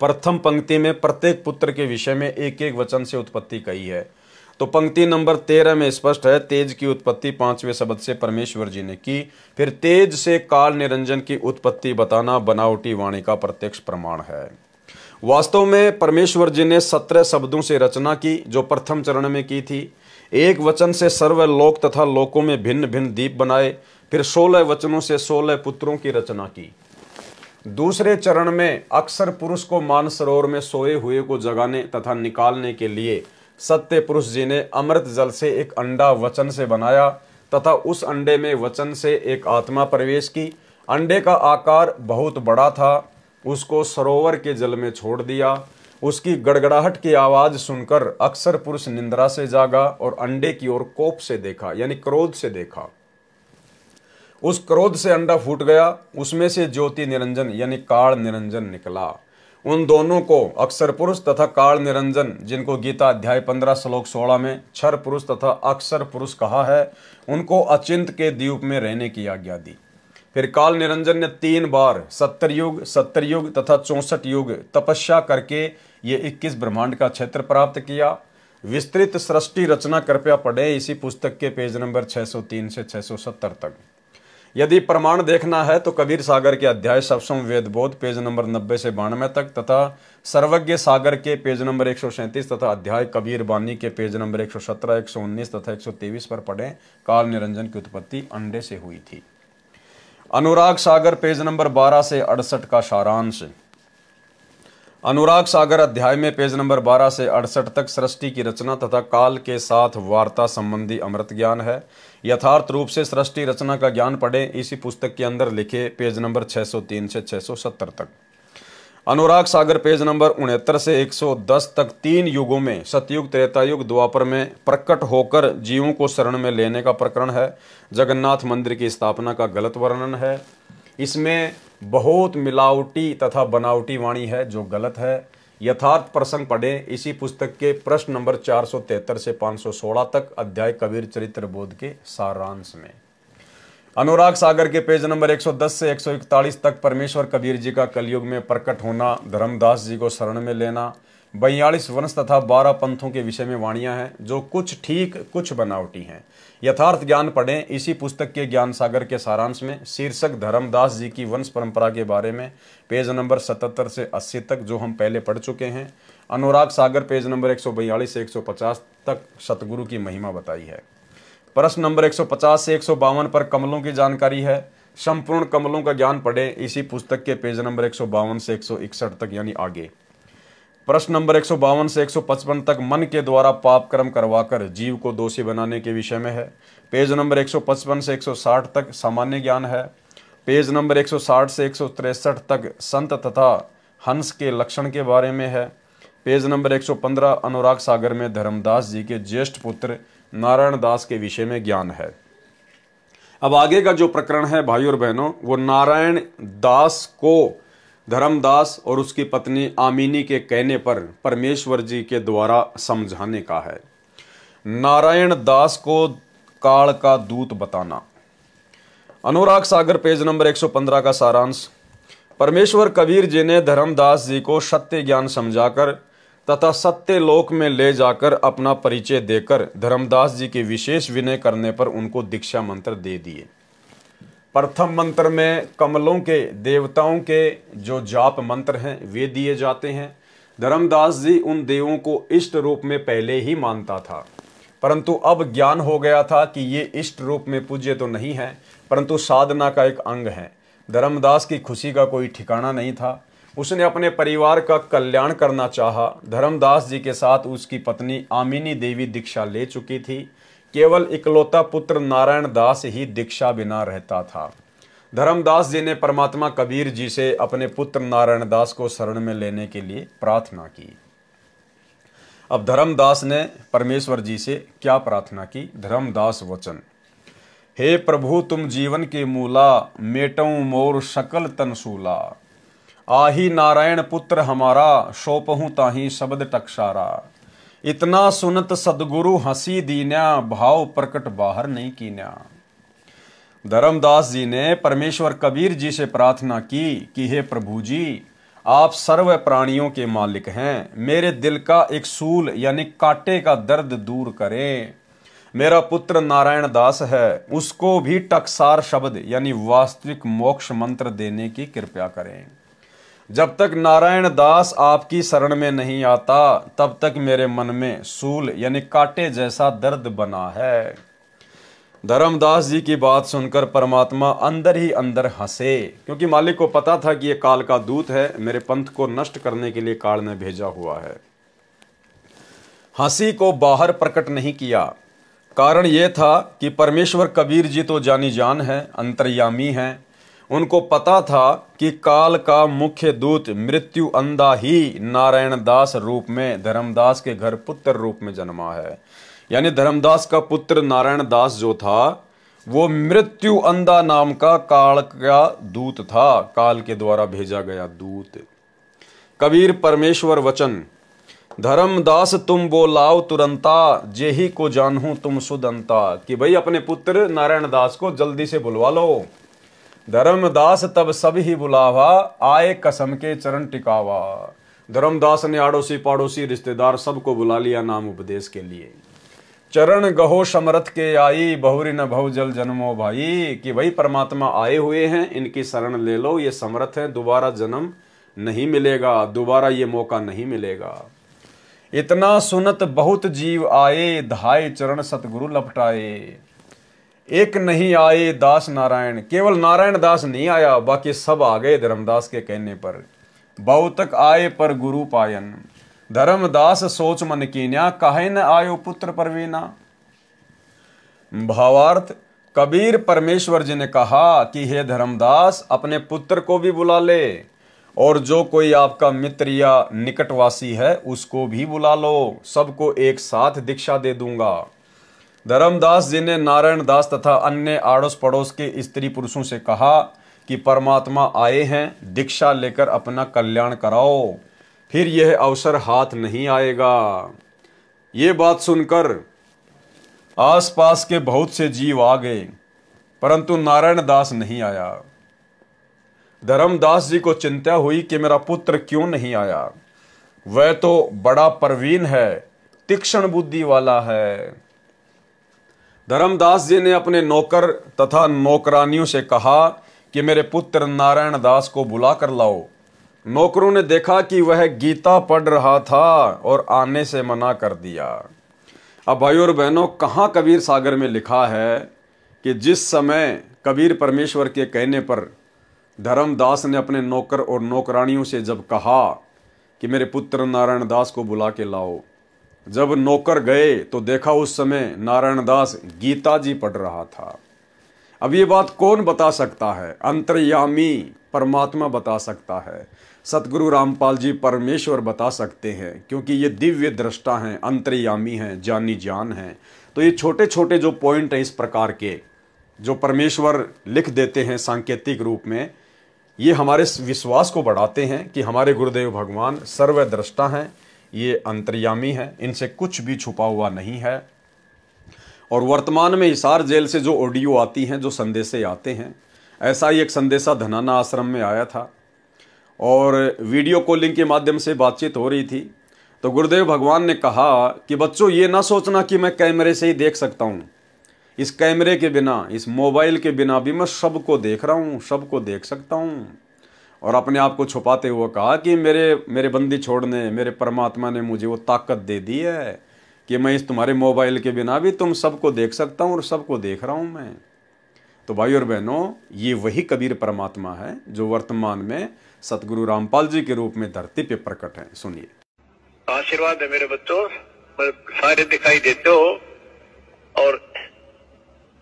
प्रथम पंक्ति में प्रत्येक पुत्र के विषय में एक एक वचन से उत्पत्ति कही है। तो पंक्ति नंबर 13 में स्पष्ट है, तेज की उत्पत्ति 5वें शब्द से परमेश्वर जी ने की। फिर तेज से काल निरंजन की उत्पत्ति बताना बनावटी वाणी का प्रत्यक्ष प्रमाण है। वास्तव में परमेश्वर जी ने 17 शब्दों से रचना की, जो प्रथम चरण में की थी। एक वचन से सर्वलोक तथा लोकों में भिन्न भिन्न दीप बनाए। फिर 16 वचनों से 16 पुत्रों की रचना की। दूसरे चरण में अक्सर पुरुष को मानसरोवर में सोए हुए को जगाने तथा निकालने के लिए सत्य पुरुष जी ने अमृत जल से एक अंडा वचन से बनाया तथा उस अंडे में वचन से एक आत्मा प्रवेश की। अंडे का आकार बहुत बड़ा था, उसको सरोवर के जल में छोड़ दिया। उसकी गड़गड़ाहट की आवाज सुनकर अक्सर पुरुष निंद्रा से जागा और अंडे की ओर कोप से देखा, यानी क्रोध से देखा। उस क्रोध से अंडा फूट गया, उसमें से ज्योति निरंजन यानी काल निरंजन निकला। उन दोनों को अक्षर पुरुष तथा काल निरंजन, जिनको गीता अध्याय 15 श्लोक 16 में क्षर पुरुष तथा अक्षर पुरुष कहा है, उनको अचिंत के द्वीप में रहने की आज्ञा दी। फिर काल निरंजन ने 3 बार 70 युग तथा 64 युग तपस्या करके ये 21 ब्रह्मांड का क्षेत्र प्राप्त किया। विस्तृत सृष्टि रचना कृपया पढ़े इसी पुस्तक के पेज नंबर 603 से 670 तक। यदि प्रमाण देखना है तो कबीर सागर के अध्याय सप्तम वेद बोध पेज नंबर 90 से 92 तक तथा सर्वज्ञ सागर के पेज नंबर 137 तथा अध्याय कबीर बानी के पेज नंबर 117, 119 तथा 123 पर पढ़ें। काल निरंजन की उत्पत्ति अंडे से हुई थी। अनुराग सागर पेज नंबर 12 से 68 का सारांश। अनुराग सागर अध्याय में पेज नंबर 12 से 68 तक सृष्टि की रचना तथा काल के साथ वार्ता संबंधी अमृत ज्ञान है। यथार्थ रूप से सृष्टि रचना का ज्ञान पढ़ें इसी पुस्तक के अंदर लिखे पेज नंबर 603 से 670 तक। अनुराग सागर पेज नंबर 69 से 110 तक 3 युगों में सतयुग, त्रेतायुग, द्वापर में प्रकट होकर जीवों को शरण में लेने का प्रकरण है। जगन्नाथ मंदिर की स्थापना का गलत वर्णन है। इसमें बहुत मिलावटी तथा बनावटी वाणी है जो गलत है। यथार्थ प्रसंग पढ़ें इसी पुस्तक के प्रश्न नंबर 473 से 516 तक अध्याय कबीर चरित्र बोध के सारांश में। अनुराग सागर के पेज नंबर 110 से 141 तक परमेश्वर कबीर जी का कलयुग में प्रकट होना, धर्मदास जी को शरण में लेना, 42 वंश तथा 12 पंथों के विषय में वाणियां हैं जो कुछ ठीक कुछ बनावटी हैं। यथार्थ ज्ञान पढ़ें इसी पुस्तक के ज्ञान सागर के सारांश में। शीर्षक धर्मदास जी की वंश परंपरा के बारे में पेज नंबर 77 से 80 तक जो हम पहले पढ़ चुके हैं। अनुराग सागर पेज नंबर 142 से 150 तक सतगुरु की महिमा बताई है। प्रश्न नंबर 150 से 152 पर कमलों की जानकारी है। संपूर्ण कमलों का ज्ञान पढ़ें इसी पुस्तक के पेज नंबर 152 से 161 तक यानी आगे। प्रश्न नंबर 152 से 155 तक मन के द्वारा पाप कर्म करवाकर जीव को दोषी बनाने के विषय में है। पेज नंबर 155 से 160 तक सामान्य ज्ञान है। पेज नंबर 160 से 163 तक संत तथा हंस के लक्षण के बारे में है। पेज नंबर 115 अनुराग सागर में धर्मदास जी के ज्येष्ठ पुत्र नारायण दास के विषय में ज्ञान है। अब आगे का जो प्रकरण है भाई और बहनों, वो नारायण दास को धर्मदास और उसकी पत्नी आमिनी के कहने पर परमेश्वर जी के द्वारा समझाने का है। नारायण दास को काल का दूत बताना। अनुराग सागर पेज नंबर 115 का सारांश। परमेश्वर कबीर जी ने धर्मदास जी को सत्य ज्ञान समझाकर तथा सत्य लोक में ले जाकर अपना परिचय देकर धर्मदास जी के विशेष विनय करने पर उनको दीक्षा मंत्र दे दिए। प्रथम मंत्र में कमलों के देवताओं के जो जाप मंत्र हैं वे दिए जाते हैं। धर्मदास जी उन देवों को इष्ट रूप में पहले ही मानता था, परंतु अब ज्ञान हो गया था कि ये इष्ट रूप में पूज्य तो नहीं है परंतु साधना का एक अंग है। धर्मदास की खुशी का कोई ठिकाना नहीं था। उसने अपने परिवार का कल्याण करना चाहा। धर्मदास जी के साथ उसकी पत्नी आमिनी देवी दीक्षा ले चुकी थी। केवल इकलौता पुत्र नारायण दास ही दीक्षा बिना रहता था। धर्मदास जी ने परमात्मा कबीर जी से अपने पुत्र नारायण दास को शरण में लेने के लिए प्रार्थना की। अब धर्मदास ने परमेश्वर जी से क्या प्रार्थना की? धर्मदास वचन। हे प्रभु तुम जीवन के मूला, मेटऊं मोर सकल तनसूला। आही नारायण पुत्र हमारा, सौंपहूं ताही शब्द टकसारा। इतना सुनत सदगुरु हंसी दीन्या, भाव प्रकट बाहर नहीं कीन्या। धर्मदास जी ने परमेश्वर कबीर जी से प्रार्थना की कि हे प्रभु जी, आप सर्व प्राणियों के मालिक हैं। मेरे दिल का एक सूल यानी कांटे का दर्द दूर करें। मेरा पुत्र नारायण दास है, उसको भी टकसार शब्द यानी वास्तविक मोक्ष मंत्र देने की कृपा करें। जब तक नारायण दास आपकी शरण में नहीं आता तब तक मेरे मन में सूल यानी कांटे जैसा दर्द बना है। धर्मदास जी की बात सुनकर परमात्मा अंदर ही अंदर हंसे, क्योंकि मालिक को पता था कि यह काल का दूत है, मेरे पंथ को नष्ट करने के लिए काल ने भेजा हुआ है। हंसी को बाहर प्रकट नहीं किया। कारण यह था कि परमेश्वर कबीर जी तो जानी जान है, अंतर्यामी हैं। उनको पता था कि काल का मुख्य दूत मृत्यु अंधा ही नारायण दास रूप में धर्मदास के घर पुत्र रूप में जन्मा है। यानी धर्मदास का पुत्र नारायण दास जो था वो मृत्यु अंधा नाम का काल का दूत था, काल के द्वारा भेजा गया दूत। कबीर परमेश्वर वचन, धर्मदास तुम बोलाओ तुरंता, जेही को जानूं तुम सुदंता। कि भाई अपने पुत्र नारायण दास को जल्दी से बुलवा लो। धर्मदास तब सब ही बुलावा, आए कसम के चरण टिकावा। धर्मदास ने आड़ोसी पाड़ोसी रिश्तेदार सबको बुला लिया नाम उपदेश के लिए। चरण गहो समरथ के आई, बहुरी न भव जल जन्मो भाई। कि भाई परमात्मा आए हुए हैं, इनकी शरण ले लो, ये समर्थ है, दोबारा जन्म नहीं मिलेगा, दोबारा ये मौका नहीं मिलेगा। इतना सुनत बहुत जीव आए, धाय चरण सतगुरु लपटाए। एक नहीं आए दास नारायण, केवल नारायण दास नहीं आया, बाकी सब आ गए धर्मदास के कहने पर। बहुतक आए पर गुरु पायन, धर्मदास सोच मन कीन्या, काहे न आयो पुत्र परवीना। भावार्थ, कबीर परमेश्वर जी ने कहा कि हे धर्मदास अपने पुत्र को भी बुला ले, और जो कोई आपका मित्र या निकटवासी है उसको भी बुला लो, सबको एक साथ दीक्षा दे दूंगा। धर्मदास जी ने नारायण दास तथा अन्य आड़ोस पड़ोस के स्त्री पुरुषों से कहा कि परमात्मा आए हैं, दीक्षा लेकर अपना कल्याण कराओ, फिर यह अवसर हाथ नहीं आएगा। ये बात सुनकर आसपास के बहुत से जीव आ गए, परंतु नारायण दास नहीं आया। धर्मदास जी को चिंता हुई कि मेरा पुत्र क्यों नहीं आया। वह तो बड़ा प्रवीण है, तीक्ष्ण बुद्धि वाला है। धर्मदास जी ने अपने नौकर तथा नौकरानियों से कहा कि मेरे पुत्र नारायण दास को बुला कर लाओ। नौकरों ने देखा कि वह गीता पढ़ रहा था और आने से मना कर दिया। अब भाइयों और बहनों, कहाँ कबीर सागर में लिखा है कि जिस समय कबीर परमेश्वर के कहने पर धर्मदास ने अपने नौकर और नौकरानियों से जब कहा कि मेरे पुत्र नारायण दास को बुला के लाओ, जब नौकर गए तो देखा उस समय नारायण दास गीता जी पढ़ रहा था। अब ये बात कौन बता सकता है? अंतर्यामी परमात्मा बता सकता है, सतगुरु रामपाल जी परमेश्वर बता सकते हैं, क्योंकि ये दिव्य दृष्टा हैं, अंतर्यामी हैं, जानी जान हैं। तो ये छोटे छोटे जो पॉइंट हैं इस प्रकार के जो परमेश्वर लिख देते हैं सांकेतिक रूप में, ये हमारे विश्वास को बढ़ाते हैं कि हमारे गुरुदेव भगवान सर्वद्रष्टा हैं, ये अंतर्यामी हैं, इनसे कुछ भी छुपा हुआ नहीं है। और वर्तमान में हिसार जेल से जो ऑडियो आती हैं, जो संदेशे आते हैं, ऐसा ही एक संदेशा धनाना आश्रम में आया था और वीडियो कॉलिंग के माध्यम से बातचीत हो रही थी। तो गुरुदेव भगवान ने कहा कि बच्चों ये ना सोचना कि मैं कैमरे से ही देख सकता हूँ, इस कैमरे के बिना, इस मोबाइल के बिना भी मैं सबको देख रहा हूँ, सबको देख सकता हूँ। और अपने आप को छुपाते हुए कहा कि मेरे बंदी छोड़ने मेरे परमात्मा ने मुझे वो ताकत दे दी है कि मैं इस तुम्हारे मोबाइल के बिना भी तुम सबको देख सकता हूँ और सबको देख रहा हूँ मैं। तो भाई और बहनों, ये वही कबीर परमात्मा है जो वर्तमान में सतगुरु रामपाल जी के रूप में धरती पे प्रकट है। सुनिए। आशीर्वाद है मेरे बच्चों, सारे दिखाई देते हो, और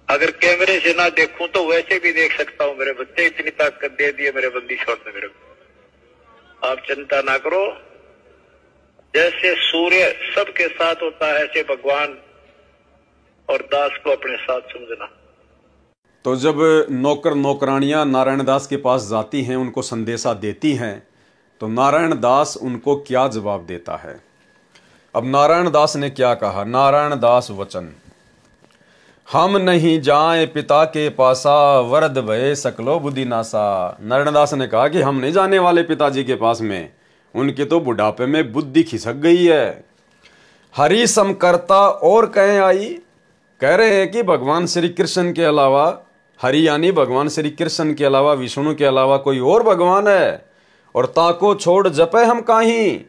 अगर कैमरे से ना देखूं तो वैसे भी देख सकता हूं मेरे बच्चे, इतनी ताकत दे दी है मेरे बंदी छोड़ने मेरे को। आप चिंता ना करो, जैसे सूर्य सबके साथ होता है ऐसे भगवान और दास को अपने साथ समझना। तो जब नौकर नौकरानियां नारायण दास के पास जाती हैं, उनको संदेशा देती हैं, तो नारायण दास उनको क्या जवाब देता है? अब नारायण दास ने क्या कहा? नारायण दास वचन, हम नहीं जाए पिता के पासा, वरद भय सकलो बुद्धि नासा। नारायण दास ने कहा कि हम नहीं जाने वाले पिताजी के पास में, उनके तो बुढ़ापे में बुद्धि खिसक गई है। हरि समकर्ता और कहें आई, कह रहे हैं कि भगवान श्री कृष्ण के अलावा, हरि यानी भगवान श्री कृष्ण के अलावा, विष्णु के अलावा कोई और भगवान है, और ताको छोड़ जपे हम काहीं,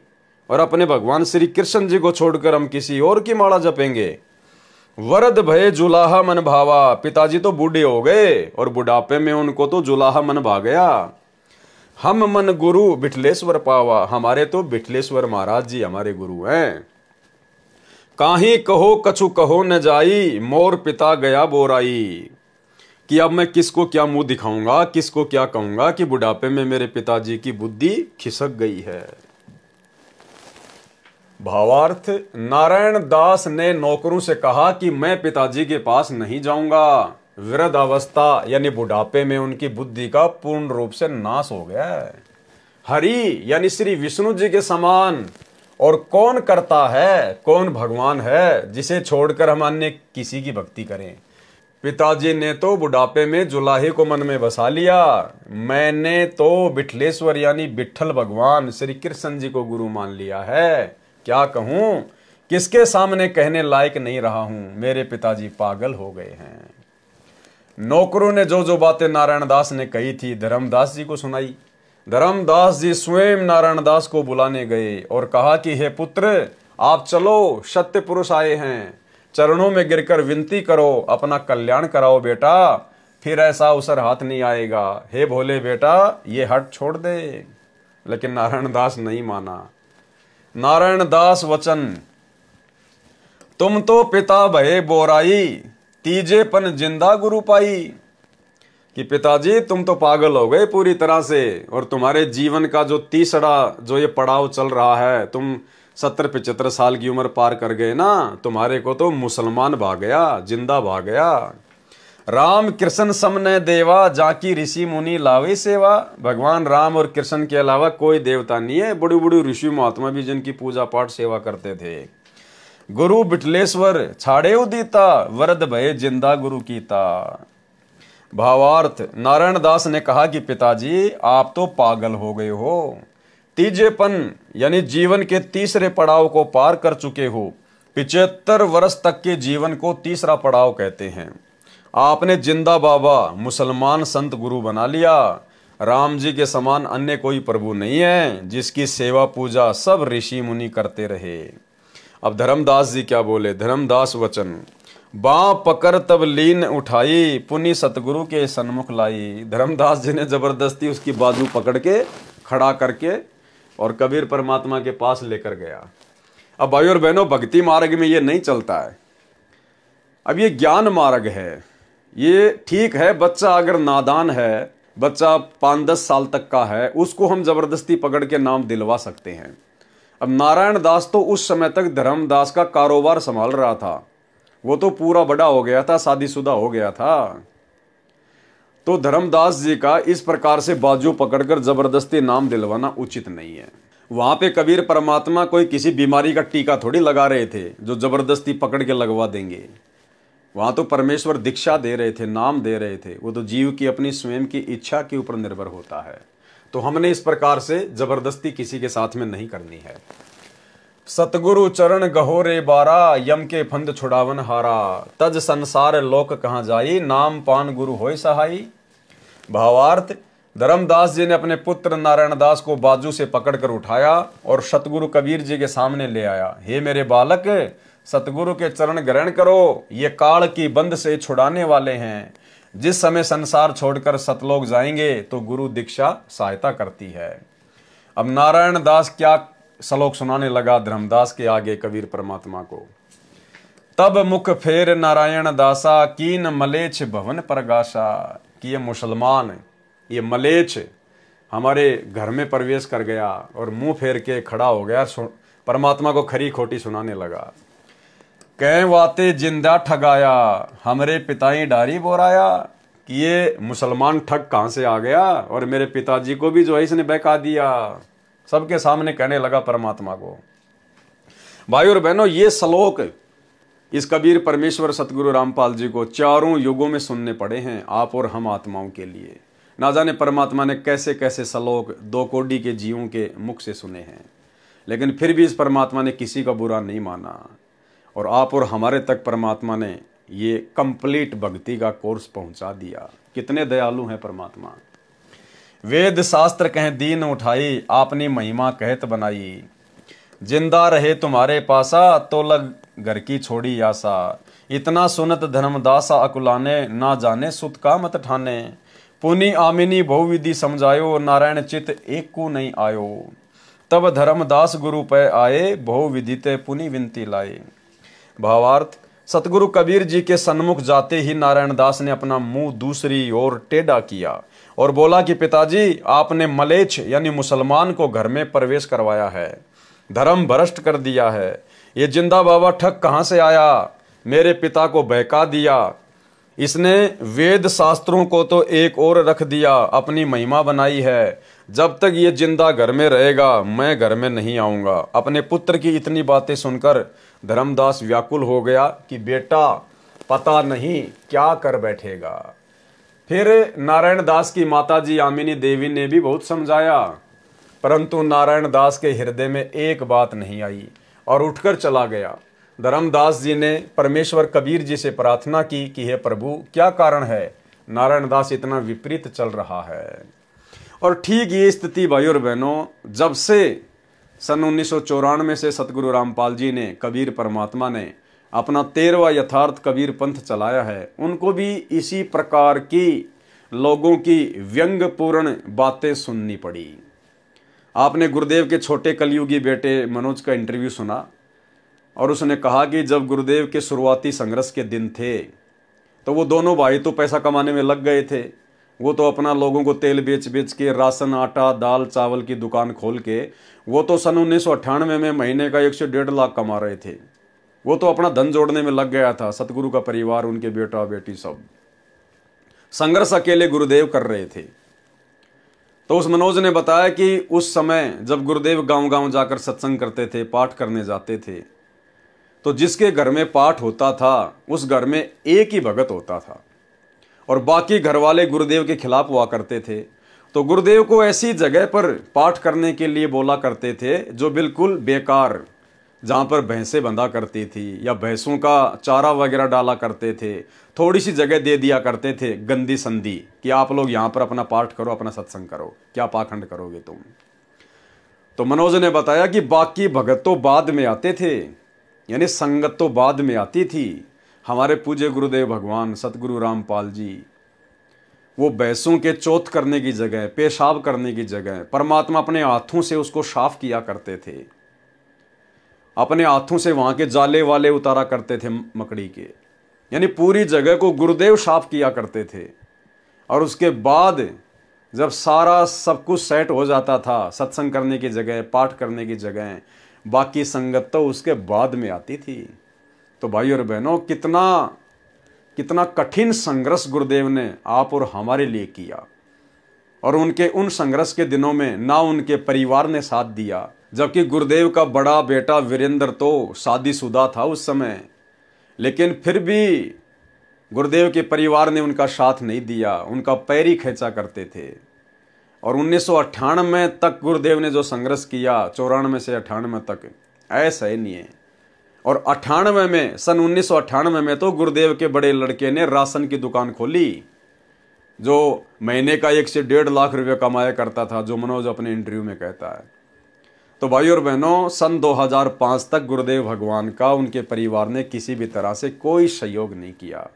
और अपने भगवान श्री कृष्ण जी को छोड़कर हम किसी और की माला जपेंगे। वरद भय जुलाहा मन भावा, पिताजी तो बूढ़े हो गए और बुढ़ापे में उनको तो जुलाहा मन भा गया। हम मन गुरु बिठलेश्वर पावा, हमारे तो बिठलेश्वर महाराज जी हमारे गुरु हैं। काहीं कहो कछु कहो न जाई, मोर पिता गया बोराई। कि अब मैं किसको क्या मुंह दिखाऊंगा, किसको क्या कहूंगा कि बुढ़ापे में मेरे पिताजी की बुद्धि खिसक गई है। भावार्थ, नारायण दास ने नौकरों से कहा कि मैं पिताजी के पास नहीं जाऊंगा, वृद्ध अवस्था यानी बुढ़ापे में उनकी बुद्धि का पूर्ण रूप से नाश हो गया है। हरि यानी श्री विष्णु जी के समान और कौन करता है, कौन भगवान है जिसे छोड़कर हम अन्य किसी की भक्ति करें। पिताजी ने तो बुढ़ापे में जुलाहे को मन में बसा लिया, मैंने तो विठलेश्वर यानी विठल भगवान श्री कृष्ण जी को गुरु मान लिया है। क्या कहूं, किसके सामने कहने लायक नहीं रहा हूं, मेरे पिताजी पागल हो गए हैं। नौकरों ने जो जो बातें नारायण दास ने कही थी धर्मदास जी को सुनाई। धर्मदास जी स्वयं नारायण दास को बुलाने गए और कहा कि हे पुत्र, आप चलो, सत्य पुरुष आए हैं, चरणों में गिरकर विनती करो, अपना कल्याण कराओ बेटा, फिर ऐसा अवसर हाथ नहीं आएगा। हे भोले बेटा, ये हट छोड़ दे। लेकिन नारायण दास नहीं माना। नारायण दास वचन, तुम तो पिता भये बोराई, तीजेपन जिंदा गुरु पाई। कि पिताजी तुम तो पागल हो गए पूरी तरह से, और तुम्हारे जीवन का जो तीसरा जो ये पड़ाव चल रहा है, तुम 70-75 साल की उम्र पार कर गए ना, तुम्हारे को तो मुसलमान भाग गया, जिंदा भाग गया। राम कृष्ण समने देवा, जाकी ऋषि मुनि लावे सेवा। भगवान राम और कृष्ण के अलावा कोई देवता नहीं है, बड़ी बड़ी ऋषि महात्मा भी जिनकी पूजा पाठ सेवा करते थे। गुरु विठलेश्वर छाड़े उदीता, वरद भये जिंदा गुरु कीता। भावार्थ, नारायण दास ने कहा कि पिताजी आप तो पागल हो गए हो, तीजेपन यानी जीवन के तीसरे पड़ाव को पार कर चुके हो। 75 वर्ष तक के जीवन को तीसरा पड़ाव कहते हैं। आपने जिंदा बाबा मुसलमान संत गुरु बना लिया। राम जी के समान अन्य कोई प्रभु नहीं है जिसकी सेवा पूजा सब ऋषि मुनि करते रहे। अब धर्मदास जी क्या बोले, धर्मदास वचन, बाँ पकड़ तब लीन उठाई, पुनि सतगुरु के सन्मुख लाई। धर्मदास जी ने जबरदस्ती उसकी बाजू पकड़ के खड़ा करके और कबीर परमात्मा के पास लेकर गया। अब भाई और बहनों, भक्ति मार्ग में ये नहीं चलता है। अब ये ज्ञान मार्ग है। ये ठीक है, बच्चा अगर नादान है, बच्चा 5-10 साल तक का है, उसको हम जबरदस्ती पकड़ के नाम दिलवा सकते हैं। अब नारायण दास तो उस समय तक धर्मदास का कारोबार संभाल रहा था, वो तो पूरा बड़ा हो गया था, शादीशुदा हो गया था। तो धर्मदास जी का इस प्रकार से बाजू पकड़कर जबरदस्ती नाम दिलवाना उचित नहीं है। वहां पे कबीर परमात्मा कोई किसी बीमारी का टीका थोड़ी लगा रहे थे जो जबरदस्ती पकड़ के लगवा देंगे। वहां तो परमेश्वर दीक्षा दे रहे थे, नाम दे रहे थे। वो तो जीव की अपनी स्वयं की इच्छा के ऊपर निर्भर होता है। तो हमने इस प्रकार से जबरदस्ती किसी के साथ में नहीं करनी है। सतगुरु चरण गहोरे बारा, यम के फंद छुड़ावन हारा। तज संसार लोक कहाँ जाई, नाम पान गुरु होय सहाई। भावार्थ, धर्मदास जी ने अपने पुत्र नारायण दास को बाजू से पकड़कर उठाया और सतगुरु कबीर जी के सामने ले आया। हे मेरे बालक, सतगुरु के चरण ग्रहण करो, ये काल की बंद से छुड़ाने वाले हैं। जिस समय संसार छोड़कर सतलोक जाएंगे तो गुरु दीक्षा सहायता करती है। अब नारायण दास क्या श्लोक सुनाने लगा धर्मदास के आगे कबीर परमात्मा को। तब मुख फेर नारायण दासा, कीन मलेच्छ भवन प्रगाशा। कि ये मुसलमान, ये मलेच्छ हमारे घर में प्रवेश कर गया और मुंह फेर के खड़ा हो गया, परमात्मा को खरी खोटी सुनाने लगा। कह वाते जिंदा ठगाया, हमरे पिताई डारी बोराया। कि ये मुसलमान ठग कहां से आ गया और मेरे पिताजी को भी जो है इसने बहका दिया। सबके सामने कहने लगा परमात्मा को। भाई और बहनों, ये श्लोक इस कबीर परमेश्वर सतगुरु रामपाल जी को चारों युगों में सुनने पड़े हैं, आप और हम आत्माओं के लिए। ना जाने परमात्मा ने कैसे कैसे श्लोक 2 कोटि के जीवों के मुख से सुने हैं, लेकिन फिर भी इस परमात्मा ने किसी का बुरा नहीं माना और आप और हमारे तक परमात्मा ने ये कंप्लीट भक्ति का कोर्स पहुंचा दिया। कितने दयालु हैं परमात्मा। वेद शास्त्र कहें दीन उठाई, आपने महिमा कहत बनाई। जिंदा रहे तुम्हारे पासा, तो लग घर की छोड़ी आशा। इतना सुनत धर्मदासा अकुलाने, ना जाने सुत का मत ठाने। पुनि आमिनी बहुविधि समझायो, नारायण चित एक को नहीं आयो। तब धर्मदास गुरु पे आए, बहुविधि ते पुनि विनती लाए। भावार्थ, सतगुरु कबीर जी के सन्मुख जाते ही नारायण दास ने अपना मुंह दूसरी ओर टेढ़ा किया और बोला कि पिताजी, आपने मलेच्छ यानी मुसलमान को घर में प्रवेश करवाया है, धर्म भ्रष्ट कर दिया है। ये जिंदा बाबा ठग कहां से आया, मेरे पिता को बहका दिया। इसने वेद शास्त्रों को तो एक और रख दिया, अपनी महिमा बनाई है। जब तक ये जिंदा घर में रहेगा मैं घर में नहीं आऊंगा। अपने पुत्र की इतनी बातें सुनकर धर्मदास व्याकुल हो गया कि बेटा पता नहीं क्या कर बैठेगा। फिर नारायण दास की माताजी यामिनी देवी ने भी बहुत समझाया, परंतु नारायण दास के हृदय में एक बात नहीं आई और उठकर चला गया। धर्मदास जी ने परमेश्वर कबीर जी से प्रार्थना की कि हे प्रभु क्या कारण है नारायण दास इतना विपरीत चल रहा है। और ठीक ये स्थिति भाई और बहनों, जब से सन 1994 से सतगुरु रामपाल जी ने, कबीर परमात्मा ने अपना 13वां यथार्थ कबीर पंथ चलाया है, उनको भी इसी प्रकार की लोगों की व्यंग्यपूर्ण बातें सुननी पड़ी। आपने गुरुदेव के छोटे कलयुगी बेटे मनोज का इंटरव्यू सुना और उसने कहा कि जब गुरुदेव के शुरुआती संघर्ष के दिन थे तो वो दोनों भाई तो पैसा कमाने में लग गए थे। वो तो अपना लोगों को तेल बेच बेच के, राशन आटा दाल चावल की दुकान खोल के, वो तो सन 1998 में महीने का 1 से 1.5 लाख कमा रहे थे। वो तो अपना धन जोड़ने में लग गया था। सतगुरु का परिवार, उनके बेटा बेटी सब संघर्ष अकेले गुरुदेव कर रहे थे। तो उस मनोज ने बताया कि उस समय जब गुरुदेव गांव गांव जाकर सत्संग करते थे, पाठ करने जाते थे, तो जिसके घर में पाठ होता था उस घर में एक ही भगत होता था और बाकी घर वाले गुरुदेव के खिलाफ हुआ करते थे। तो गुरुदेव को ऐसी जगह पर पाठ करने के लिए बोला करते थे जो बिल्कुल बेकार, जहाँ पर भैंसें बंधा करती थी या भैंसों का चारा वगैरह डाला करते थे, थोड़ी सी जगह दे दिया करते थे गंदी संदी कि आप लोग यहाँ पर अपना पाठ करो, अपना सत्संग करो, क्या पाखंड करोगे तुम। तो मनोज ने बताया कि बाकी भगत तो बाद में आते थे, यानी संगत तो बाद में आती थी। हमारे पूज्य गुरुदेव भगवान सतगुरु रामपाल जी, वो भैंसों के चौथ करने की जगह, पेशाब करने की जगह परमात्मा अपने हाथों से उसको साफ किया करते थे। अपने हाथों से वहां के जाले वाले उतारा करते थे मकड़ी के, यानी पूरी जगह को गुरुदेव साफ किया करते थे। और उसके बाद जब सारा सब कुछ सेट हो जाता था, सत्संग करने की जगह, पाठ करने की जगह, बाकी संगत तो उसके बाद में आती थी। तो भाई और बहनों, कितना कठिन संघर्ष गुरुदेव ने आप और हमारे लिए किया। और उनके उन संघर्ष के दिनों में ना उनके परिवार ने साथ दिया, जबकि गुरुदेव का बड़ा बेटा वीरेंद्र तो शादीशुदा था उस समय, लेकिन फिर भी गुरुदेव के परिवार ने उनका साथ नहीं दिया, उनका पैर ही खींचा करते थे। और 1998 तक गुरुदेव ने जो संघर्ष किया, 94 से 98 तक, ऐसा ही नहीं है। और 98 में, सन 1998 में तो गुरुदेव के बड़े लड़के ने राशन की दुकान खोली, जो महीने का 1 से 1.5 लाख रुपये कमाया करता था, जो मनोज अपने इंटरव्यू में कहता है। तो भाई और बहनों, सन 2005 तक गुरुदेव भगवान का उनके परिवार ने किसी भी तरह से कोई सहयोग नहीं किया।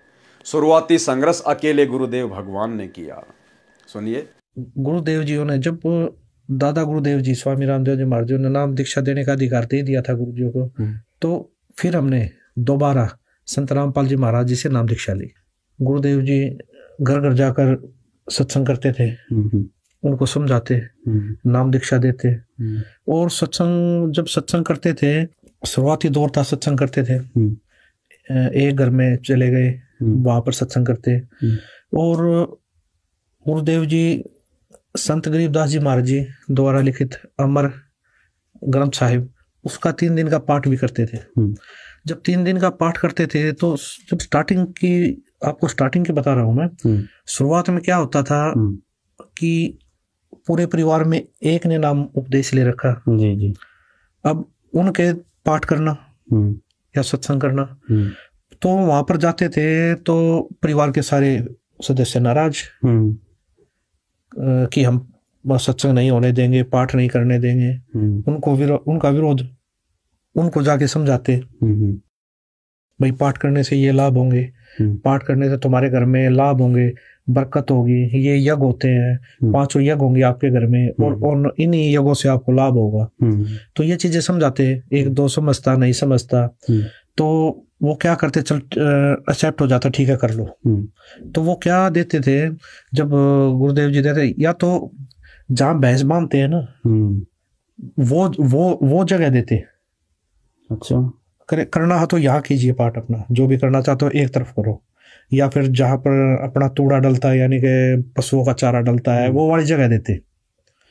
शुरुआती संघर्ष अकेले गुरुदेव भगवान ने किया। सुनिए, गुरुदेव जी ने जब दादा गुरुदेव जी स्वामी रामदेव जी महाराज ने नाम दीक्षा देने का अधिकार दे दिया था गुरु जी को, तो फिर हमने दोबारा संत रामपाल जी महाराज जी से नाम दीक्षा ली। गुरुदेव जी घर घर जाकर सत्संग करते थे, उनको समझाते, नाम दीक्षा देते। और सत्संग, जब सत्संग करते थे, शुरुआती दौर था, सत्संग करते थे, एक घर में चले गए, वहां पर सत्संग करते। और गुरुदेव जी संत गरीबदास जी महाराज जी द्वारा लिखित अमर ग्रंथ साहिब, उसका 3 दिन का पाठ भी करते थे। जब 3 दिन का पाठ करते थे तो जब स्टार्टिंग की, आपको स्टार्टिंग की बता रहा हूं मैं, शुरुआत में क्या होता था कि पूरे परिवार में एक ने नाम उपदेश ले रखा जी जी। अब उनके पाठ करना या सत्संग करना, तो वहां पर जाते थे तो परिवार के सारे सदस्य नाराज कि हम सत्संग नहीं होने देंगे, पाठ नहीं करने देंगे। उनका विरोध, उनको जाके समझाते, भाई पाठ करने से ये लाभ होंगे, पाठ करने से तुम्हारे घर में लाभ होंगे, बरकत होगी, ये यज्ञ होते हैं, 5 यज्ञ होंगे आपके घर में, और इन्हीं यज्ञों से आपको लाभ होगा। तो ये चीजें समझाते। 1-2 समझता नहीं समझता तो वो क्या करते, चल एक्सेप्ट हो जाता, ठीक है कर लो। तो वो क्या देते थे, जब गुरुदेव जी देते, या तो जहाँ भैंस बांधते हैं ना, वो जगह देते। अच्छा, करना है तो यहाँ कीजिए पाठ अपना, जो भी करना चाहते हो एक तरफ करो, या फिर जहाँ पर अपना तूड़ा डलता है यानी कि पशुओं का चारा डलता है वो वाली जगह देते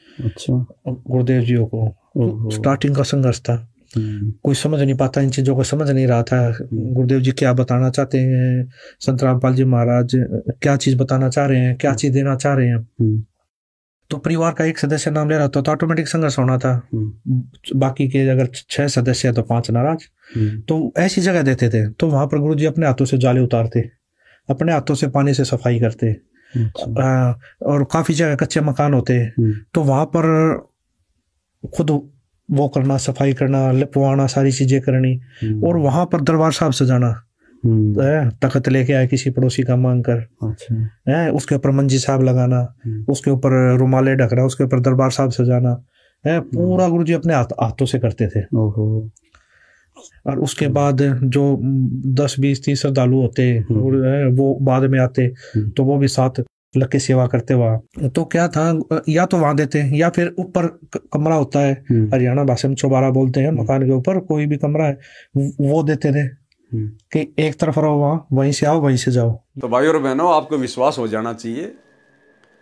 अच्छा। गुरुदेव जी को। ओहो। स्टार्टिंग का संघर्ष था, कोई समझ नहीं पाता इन चीज़ों को, समझ नहीं रहा था गुरुदेव जी क्या बताना चाहते हैं, संत रामपाल जी महाराज क्या चीज़ बताना चाह रहे हैं, क्या चीज़ देना चाह रहे हैं। तो परिवार का एक सदस्य नाम ले रहा था तो ऑटोमेटिक संघर्ष होना था। बाकी के अगर 6 सदस्य है तो 5 नाराज। तो ऐसी जगह देते थे तो वहां पर गुरुजी अपने हाथों से जाले उतारते, अपने हाथों से पानी से सफाई करते। और काफी जगह कच्चे मकान होते तो वहां पर खुद वो करना, सफाई करना, लिपवाना, सारी चीजें करनी। और वहां पर दरबार साहब सजाना, तखत लेके आए किसी पड़ोसी का मांग कर, है उसके ऊपर मंजी साहब लगाना, उसके ऊपर रुमाले ढकना, उसके ऊपर दरबार साहब सजाना, है पूरा गुरुजी अपने हाथों से करते थे। और उसके बाद जो 10, 20, 30 श्रद्धालु होते वो बाद में आते तो वो भी साथ लग के सेवा करते वहाँ। तो क्या था, या तो वहां देते या फिर ऊपर कमरा होता है, हरियाणा भाषा में चौबारा बोलते हैं, मकान के ऊपर कोई भी कमरा है वो देते थे कि एक तरफ रहो वहाँ, वहीं से आओ वहीं से जाओ। तो भाई और बहनों, आपको विश्वास हो जाना चाहिए,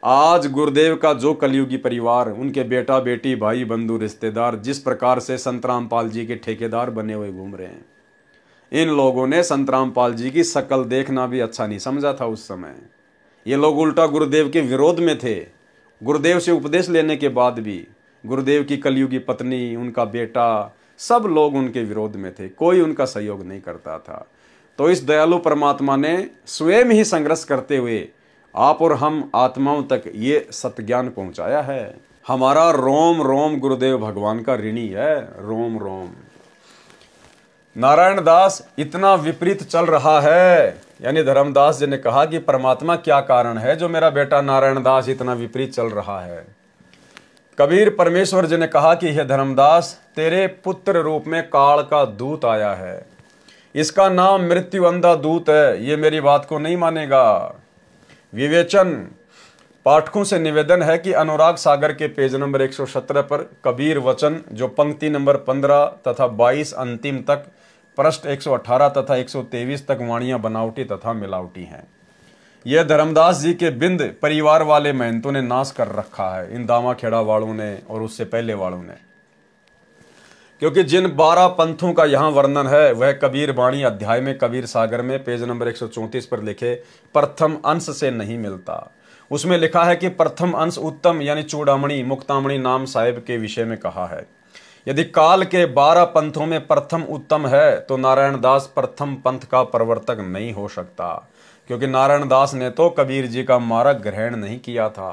आज गुरुदेव का जो कलयुगी परिवार, उनके बेटा बेटी भाई बंधु रिश्तेदार जिस प्रकार से संत रामपाल जी के ठेकेदार बने हुए घूम रहे हैं, इन लोगों ने संत रामपाल जी की शक्ल देखना भी अच्छा नहीं समझा था उस समय। ये लोग उल्टा गुरुदेव के विरोध में थे। गुरुदेव से उपदेश लेने के बाद भी गुरुदेव की कलयुगी पत्नी, उनका बेटा, सब लोग उनके विरोध में थे, कोई उनका सहयोग नहीं करता था। तो इस दयालु परमात्मा ने स्वयं ही संघर्ष करते हुए आप और हम आत्माओं तक ये सत्ज्ञान पहुंचाया है। हमारा रोम रोम गुरुदेव भगवान का ऋणी है, रोम रोम। नारायण दास इतना विपरीत चल रहा है, यानी धर्मदास जी ने कहा कि परमात्मा क्या कारण है जो मेरा बेटा नारायण दास इतना विपरीत चल रहा है। कबीर परमेश्वर जी ने कहा कि हे धर्मदास, तेरे पुत्र रूप में काल का दूत आया है, इसका नाम मृत्यु अंधा दूत है, ये मेरी बात को नहीं मानेगा। विवेचन पाठकों से निवेदन है कि अनुराग सागर के पेज नंबर 117 पर कबीर वचन जो पंक्ति नंबर 15 तथा 22 अंतिम तक, पृष्ठ 118 तथा 123 तक वाणियां बनावटी तथा मिलावटी हैं। यह धर्मदास जी के बिंद परिवार वाले महंतों ने नाश कर रखा है, इन दामा खेड़ा वालों ने और उससे पहले वालों ने। क्योंकि जिन 12 पंथों का यहाँ वर्णन है वह कबीर वाणी अध्याय में कबीर सागर में पेज नंबर 134 पर लिखे प्रथम अंश से नहीं मिलता। उसमें लिखा है कि प्रथम अंश उत्तम यानी चूड़ामणि मुक्तामणि नाम साहिब के विषय में कहा है। यदि काल के 12 पंथों में प्रथम उत्तम है तो नारायण दास प्रथम पंथ का प्रवर्तक नहीं हो सकता, क्योंकि नारायण दास ने तो कबीर जी का मार्ग ग्रहण नहीं किया था।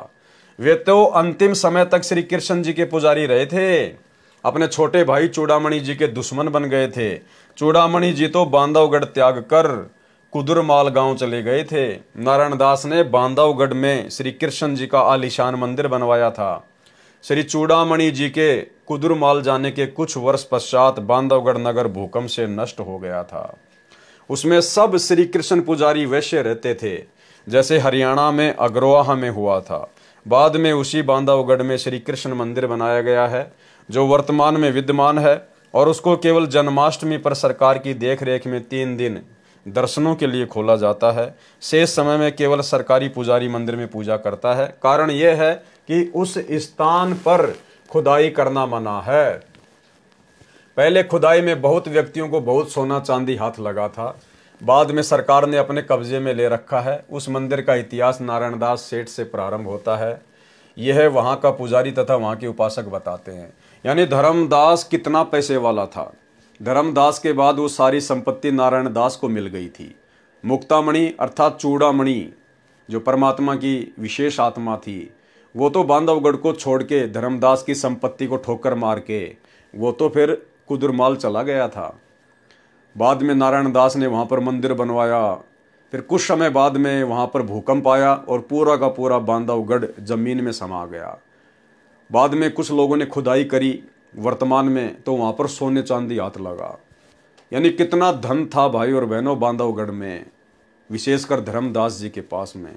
वे तो अंतिम समय तक श्री कृष्ण जी के पुजारी रहे थे, अपने छोटे भाई चूड़ामणि जी के दुश्मन बन गए थे। चूड़ामणि जी तो बांधवगढ़ त्याग कर कुदुरमाल गांव चले गए थे। नारायण दास ने बांधवगढ़ में श्री कृष्ण जी का आलीशान मंदिर बनवाया था। श्री चूड़ामणि जी के कुदुरमाल जाने के कुछ वर्ष पश्चात बांधवगढ़ नगर भूकंप से नष्ट हो गया था। उसमें सब श्री कृष्ण पुजारी वैश्य रहते थे, जैसे हरियाणा में अग्रवाह में हुआ था। बाद में उसी बांधवगढ़ में श्री कृष्ण मंदिर बनाया गया है जो वर्तमान में विद्यमान है, और उसको केवल जन्माष्टमी पर सरकार की देखरेख में 3 दिन दर्शनों के लिए खोला जाता है। शेष समय में केवल सरकारी पुजारी मंदिर में पूजा करता है। कारण यह है कि उस स्थान पर खुदाई करना मना है। पहले खुदाई में बहुत व्यक्तियों को बहुत सोना चांदी हाथ लगा था, बाद में सरकार ने अपने कब्जे में ले रखा है। उस मंदिर का इतिहास नारायण दास सेठ से प्रारंभ होता है। यह वहाँ का पुजारी तथा वहाँ के उपासक बताते हैं। यानी धर्मदास कितना पैसे वाला था। धर्मदास के बाद वो सारी संपत्ति नारायण दास को मिल गई थी। मुक्तामणि अर्थात चूड़ामणि जो परमात्मा की विशेष आत्मा थी, वो तो बांधवगढ़ को छोड़ के धर्मदास की संपत्ति को ठोकर मार के वो तो फिर कुदुरमाल चला गया था। बाद में नारायण दास ने वहाँ पर मंदिर बनवाया। फिर कुछ समय बाद में वहाँ पर भूकंप आया और पूरा का पूरा बांधवगढ़ जमीन में समा गया। बाद में कुछ लोगों ने खुदाई करी वर्तमान में, तो वहाँ पर सोने चांदी हाथ लगा। यानी कितना धन था भाई और बहनों बांधवगढ़ में, विशेषकर धर्मदास जी के पास में।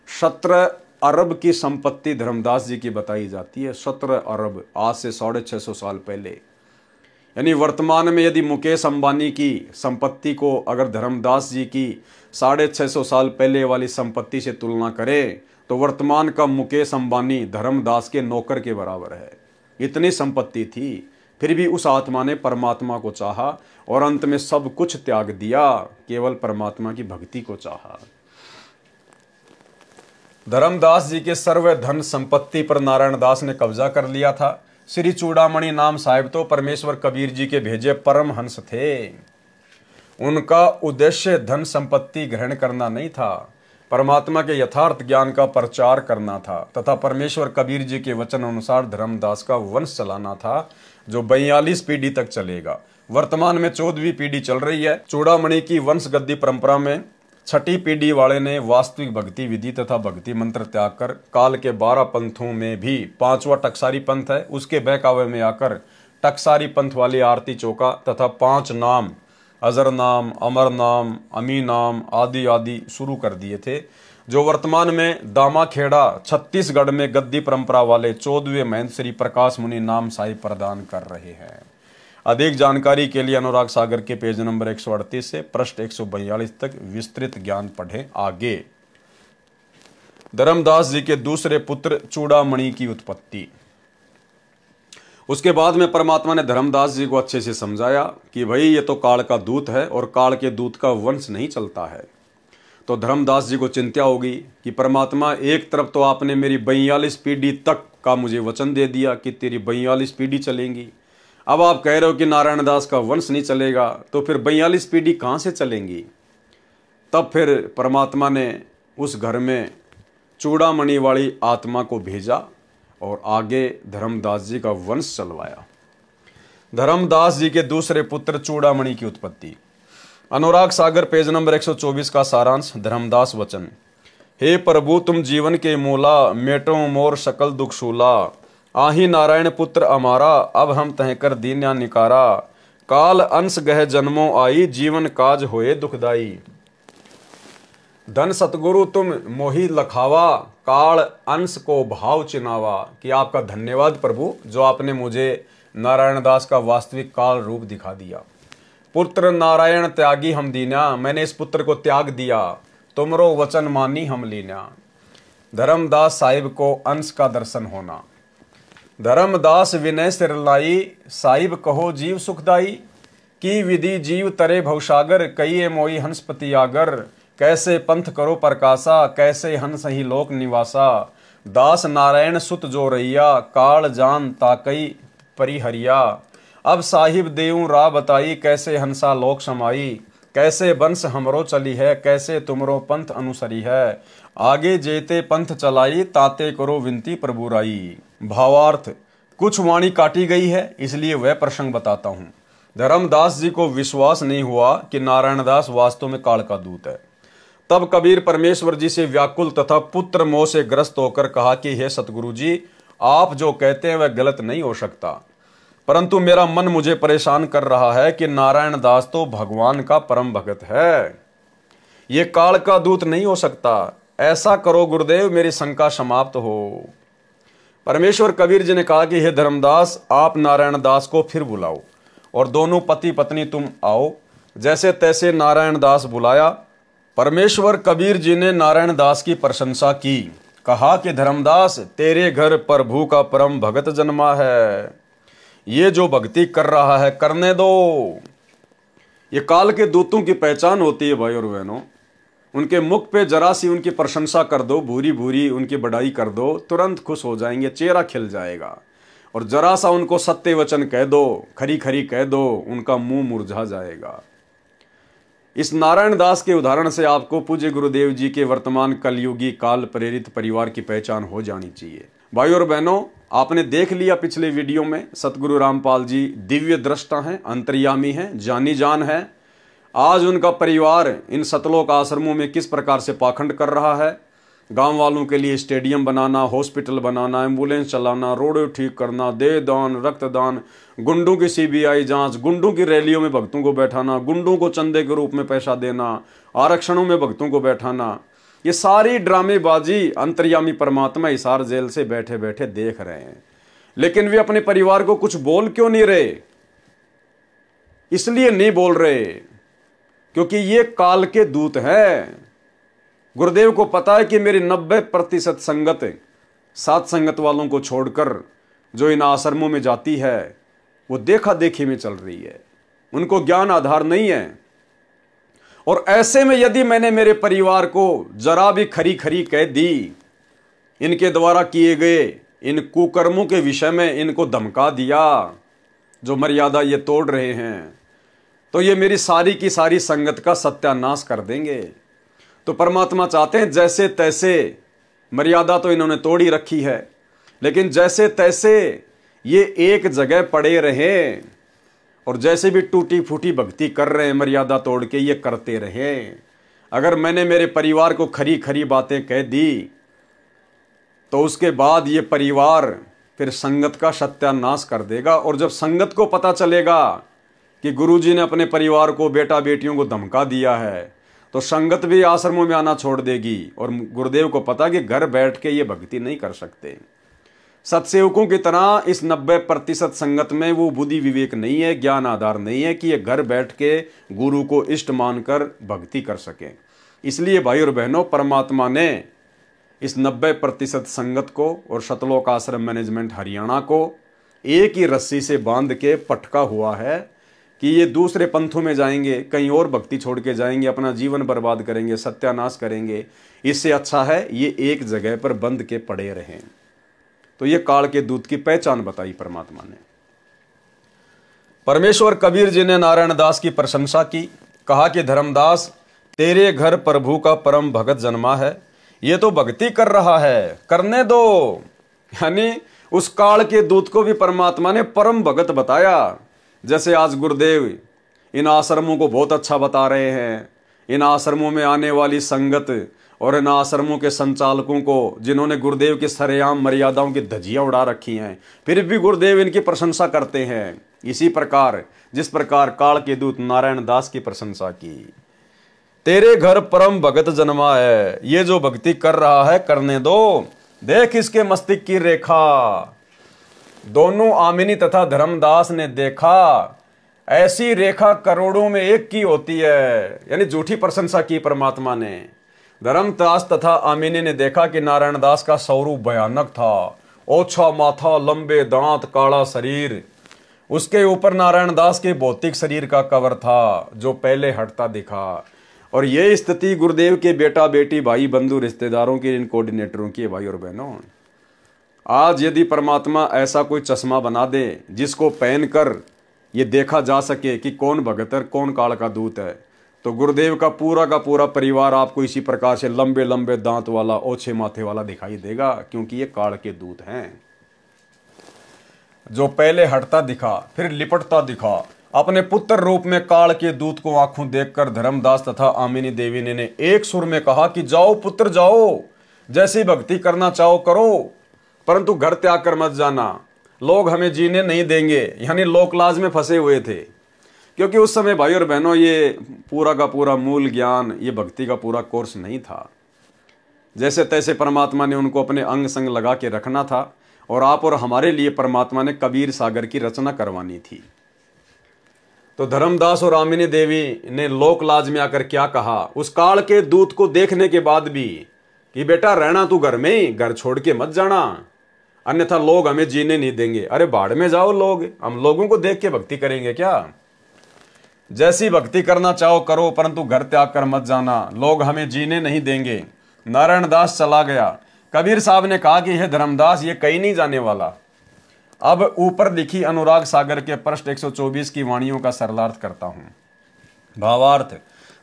17 अरब की संपत्ति धर्मदास जी की बताई जाती है। 17 अरब, आज से 650 साल पहले। यानी वर्तमान में यदि मुकेश अंबानी की संपत्ति को अगर धर्मदास जी की 650 साल पहले वाली संपत्ति से तुलना करें तो वर्तमान का मुकेश अंबानी धर्मदास के नौकर के बराबर है। इतनी संपत्ति थी, फिर भी उस आत्मा ने परमात्मा को चाहा और अंत में सब कुछ त्याग दिया, केवल परमात्मा की भक्ति को चाहा। धर्मदास जी के सर्व धन संपत्ति पर नारायण दास ने कब्जा कर लिया था। श्री चूड़ामणि नाम साहिब तो परमेश्वर कबीर जी के भेजे परम हंस थे। उनका उद्देश्य धन संपत्ति ग्रहण करना नहीं था, परमात्मा के यथार्थ ज्ञान का प्रचार करना था तथा परमेश्वर कबीर जी के वचन अनुसार धर्मदास का वंश चलाना था, जो 42 पीढ़ी तक चलेगा। वर्तमान में 14वीं पीढ़ी चल रही है। चूड़ामणि की वंश गद्दी परंपरा में 6ठी पीढ़ी वाले ने वास्तविक भक्ति विधि तथा भक्ति मंत्र त्याग कर काल के 12 पंथों में भी 5वां टकसारी पंथ है, उसके बहकावे में आकर टकसारी पंथ वाली आरती चौका तथा 5 नाम अजर नाम, अमर नाम, अमी नाम आदि आदि शुरू कर दिए थे, जो वर्तमान में दामाखेड़ा छत्तीसगढ़ में गद्दी परंपरा वाले 14वें महंत श्री प्रकाश मुनि नाम साहिब प्रदान कर रहे हैं। अधिक जानकारी के लिए अनुराग सागर के पेज नंबर 138 से पृष्ठ 142 तक विस्तृत ज्ञान पढ़ें आगे। धर्मदास जी के दूसरे पुत्र चूड़ामणि की उत्पत्ति। उसके बाद में परमात्मा ने धर्मदास जी को अच्छे से समझाया कि भाई ये तो काल का दूत है और काल के दूत का वंश नहीं चलता है। तो धर्मदास जी को चिंता होगी कि परमात्मा एक तरफ तो आपने मेरी 42 पीढ़ी तक का मुझे वचन दे दिया कि तेरी 42 पीढ़ी चलेंगी, अब आप कह रहे हो कि नारायण दास का वंश नहीं चलेगा, तो फिर 42 पीढ़ी कहाँ से चलेंगी। तब फिर परमात्मा ने उस घर में चूड़ामणि वाली आत्मा को भेजा और आगे धर्मदास जी का वंश चलवाया। धर्मदास जी के दूसरे पुत्र चूड़ामणि की उत्पत्ति। अनुराग सागर पेज नंबर 124 का सारांश। धर्मदास वचन। हे प्रभु तुम जीवन के मूला, मेटो मोर सकल दुख शूला, आही नारायण पुत्र अमारा, अब हम तह कर दीन्या निकारा, काल अंश गह जन्मों आई, जीवन काज होए दुखदाई। धन सतगुरु तुम मोहि लखावा, काल अंश को भाव चिनावा। कि आपका धन्यवाद प्रभु, जो आपने मुझे नारायण दास का वास्तविक काल रूप दिखा दिया। पुत्र नारायण त्यागी हम दीन्या, मैंने इस पुत्र को त्याग दिया, तुमरो वचन मानी हम लीन्या। धर्मदास साहिब को अंश का दर्शन होना। धर्मदास विनय सिर लाई, साहिब कहो जीव सुखदाई, की विधि जीव तरे भवसागर, कई मोई हंसपति आगर, कैसे पंथ करो प्रकाशा, कैसे हंस ही लोक निवासा। दास नारायण सुत जो रैया, काल जान ताकई परिहरिया। अब साहिब देऊं राह बताई, कैसे हंसा लोक समाई, कैसे वंश हमरो चली है, कैसे तुमरो पंथ अनुसरी है। आगे जेते पंथ चलाई, ताते करो विनती प्रभु राई। भावार्थ। कुछ वाणी काटी गई है, इसलिए वह प्रसंग बताता हूं। धर्मदास जी को विश्वास नहीं हुआ कि नारायण दास वास्तव में काल का दूत है। तब कबीर परमेश्वर जी से व्याकुल तथा पुत्र मोह से ग्रस्त होकर कहा कि हे सतगुरु जी, आप जो कहते हैं वह गलत नहीं हो सकता, परंतु मेरा मन मुझे परेशान कर रहा है कि नारायण दास तो भगवान का परम भगत है, ये काल का दूत नहीं हो सकता। ऐसा करो गुरुदेव, मेरी शंका समाप्त हो। परमेश्वर कबीर जी ने कहा कि हे धर्मदास, आप नारायण दास को फिर बुलाओ और दोनों पति पत्नी तुम आओ। जैसे तैसे नारायण दास बुलाया। परमेश्वर कबीर जी ने नारायण दास की प्रशंसा की, कहा कि धर्मदास, तेरे घर प्रभु का परम भगत जन्मा है, ये जो भक्ति कर रहा है करने दो। ये काल के दूतों की पहचान होती है भाई और बहनों। उनके मुख पे जरा सी उनकी प्रशंसा कर दो, भूरी भूरी उनकी बढ़ाई कर दो, तुरंत खुश हो जाएंगे, चेहरा खिल जाएगा। और जरा सा उनको सत्य वचन कह दो, खरी खरी कह दो, उनका मुंह मुरझा जाएगा। इस नारायण दास के उदाहरण से आपको पूज्य गुरुदेव जी के वर्तमान कलयुगी काल प्रेरित परिवार की पहचान हो जानी चाहिए। भाई और बहनों, आपने देख लिया पिछले वीडियो में, सतगुरु रामपाल जी दिव्य दृष्टा हैं, अंतर्यामी हैं, जानी जान है। आज उनका परिवार इन सतलोक आश्रमों में किस प्रकार से पाखंड कर रहा है। गांव वालों के लिए स्टेडियम बनाना, हॉस्पिटल बनाना, एम्बुलेंस चलाना, रोड ठीक करना, देह दान, रक्तदान, गुंडों की सीबीआई जांच, गुंडों की रैलियों में भक्तों को बैठाना, गुंडों को चंदे के रूप में पैसा देना, आरक्षणों में भक्तों को बैठाना, ये सारी ड्रामेबाजी अंतर्यामी परमात्मा हिसार जेल से बैठे बैठे देख रहे हैं। लेकिन वे अपने परिवार को कुछ बोल क्यों नहीं रहे? इसलिए नहीं बोल रहे क्योंकि ये काल के दूत हैं। गुरुदेव को पता है कि मेरी 90% संगत सात संगत वालों को छोड़कर जो इन आश्रमों में जाती है वो देखा देखी में चल रही है, उनको ज्ञान आधार नहीं है। और ऐसे में यदि मैंने मेरे परिवार को जरा भी खरी खरी कह दी, इनके द्वारा किए गए इन कुकर्मों के विषय में इनको धमका दिया, जो मर्यादा ये तोड़ रहे हैं, तो ये मेरी सारी की सारी संगत का सत्यानाश कर देंगे। तो परमात्मा चाहते हैं जैसे तैसे, मर्यादा तो इन्होंने तोड़ी रखी है, लेकिन जैसे तैसे ये एक जगह पड़े रहें और जैसे भी टूटी फूटी भक्ति कर रहे हैं मर्यादा तोड़ के, ये करते रहें। अगर मैंने मेरे परिवार को खरी खरी बातें कह दी तो उसके बाद ये परिवार फिर संगत का सत्यानाश कर देगा। और जब संगत को पता चलेगा कि गुरुजी ने अपने परिवार को, बेटा बेटियों को धमका दिया है, तो संगत भी आश्रमों में आना छोड़ देगी। और गुरुदेव को पता कि घर बैठ के ये भक्ति नहीं कर सकते। सत्सेवकों की तरह इस 90% संगत में वो बुद्धि विवेक नहीं है, ज्ञान आधार नहीं है कि ये घर बैठ के गुरु को इष्ट मानकर भक्ति कर सकें। इसलिए भाई और बहनों, परमात्मा ने इस 90% संगत को और शतलोक आश्रम मैनेजमेंट हरियाणा को एक ही रस्सी से बांध के पटका हुआ है कि ये दूसरे पंथों में जाएंगे, कहीं और भक्ति छोड़ के जाएंगे, अपना जीवन बर्बाद करेंगे, सत्यानाश करेंगे। इससे अच्छा है ये एक जगह पर बंध के पड़े रहें। तो ये काल के दूत की पहचान बताई परमात्मा ने। परमेश्वर कबीर जी ने नारायण दास की प्रशंसा की, कहा कि धर्मदास तेरे घर प्रभु का परम भगत जन्मा है, ये तो भक्ति कर रहा है, करने दो। यानी उस काल के दूत को भी परमात्मा ने परम भगत बताया। जैसे आज गुरुदेव इन आश्रमों को बहुत अच्छा बता रहे हैं, इन आश्रमों में आने वाली संगत और इन आश्रमों के संचालकों को, जिन्होंने गुरुदेव की सरेआम मर्यादाओं की धज्जियां उड़ा रखी हैं, फिर भी गुरुदेव इनकी प्रशंसा करते हैं। इसी प्रकार जिस प्रकार काल के दूत नारायण दास की प्रशंसा की, तेरे घर परम भगत जन्मा है, ये जो भक्ति कर रहा है करने दो। देख इसके मस्तिष्क की रेखा। दोनों आमिनी तथा धर्मदास ने देखा, ऐसी रेखा करोड़ों में एक की होती है। यानी झूठी प्रशंसा की परमात्मा ने। धर्मदास तथा आमिनी ने देखा कि नारायण दास का स्वरूप भयानक था, ओछा माथा, लंबे दांत, काला शरीर। उसके ऊपर नारायण दास के भौतिक शरीर का कवर था जो पहले हटता दिखा। और ये स्थिति गुरुदेव के बेटा बेटी, भाई बंधु, रिश्तेदारों की, इन कोऑर्डिनेटरों की है। भाई और बहनों, आज यदि परमात्मा ऐसा कोई चश्मा बना दे जिसको पहनकर ये देखा जा सके कि कौन भगत है, कौन काल का दूत है, तो गुरुदेव का पूरा परिवार आपको इसी प्रकार से लंबे लंबे दांत वाला, ओछे माथे वाला दिखाई देगा, क्योंकि ये काल के दूत हैं। जो पहले हटता दिखा फिर लिपटता दिखा, अपने पुत्र रूप में काल के दूत को आंखों देखकर धर्मदास तथा आमिनी देवी ने एक सुर में कहा कि जाओ पुत्र जाओ, जैसी भक्ति करना चाहो करो, परंतु घर त्याग कर मत जाना, लोग हमें जीने नहीं देंगे। यानी लोकलाज में फंसे हुए थे, क्योंकि उस समय भाई और बहनों ये पूरा का पूरा मूल ज्ञान, ये भक्ति का पूरा कोर्स नहीं था। जैसे तैसे परमात्मा ने उनको अपने अंग संग लगा के रखना था, और आप और हमारे लिए परमात्मा ने कबीर सागर की रचना करवानी थी। तो धर्मदास और आमिनी देवी ने लोकलाज में आकर क्या कहा उस काल के दूत को देखने के बाद भी, कि बेटा रहना तू घर में ही, घर छोड़ के मत जाना, अन्यथा लोग हमें जीने नहीं देंगे। अरे बाढ़ में जाओ लोग, हम लोगों को देख के भक्ति करेंगे क्या? जैसी भक्ति करना चाहो करो, परंतु घर त्याग कर मत जाना, लोग हमें जीने नहीं देंगे। नारायण दास चला गया। कबीर साहब ने कहा कि यह धर्मदास ये कहीं नहीं जाने वाला। अब ऊपर लिखी अनुराग सागर के पृष्ठ 124 की वाणियों का सरलार्थ करता हूं। भावार्थ,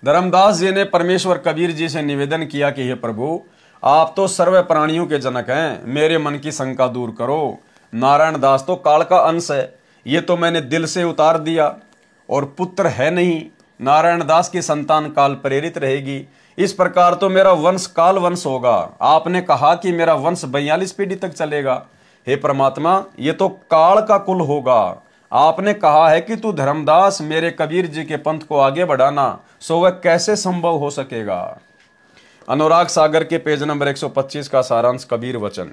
धर्मदास जी ने परमेश्वर कबीर जी से निवेदन किया कि हे प्रभु, आप तो सर्व प्राणियों के जनक हैं, मेरे मन की शंका दूर करो। नारायण दास तो काल का अंश है, ये तो मैंने दिल से उतार दिया, और पुत्र है नहीं, नारायण दास की संतान काल प्रेरित रहेगी। इस प्रकार तो मेरा वंश काल वंश होगा। आपने कहा कि मेरा वंश 42 पीढ़ी तक चलेगा। हे परमात्मा, ये तो काल का कुल होगा। आपने कहा है कि तू धर्मदास मेरे कबीर जी के पंथ को आगे बढ़ाना, सो वह कैसे संभव हो सकेगा? अनुराग सागर के पेज नंबर 125 का सारांश कबीर वचन।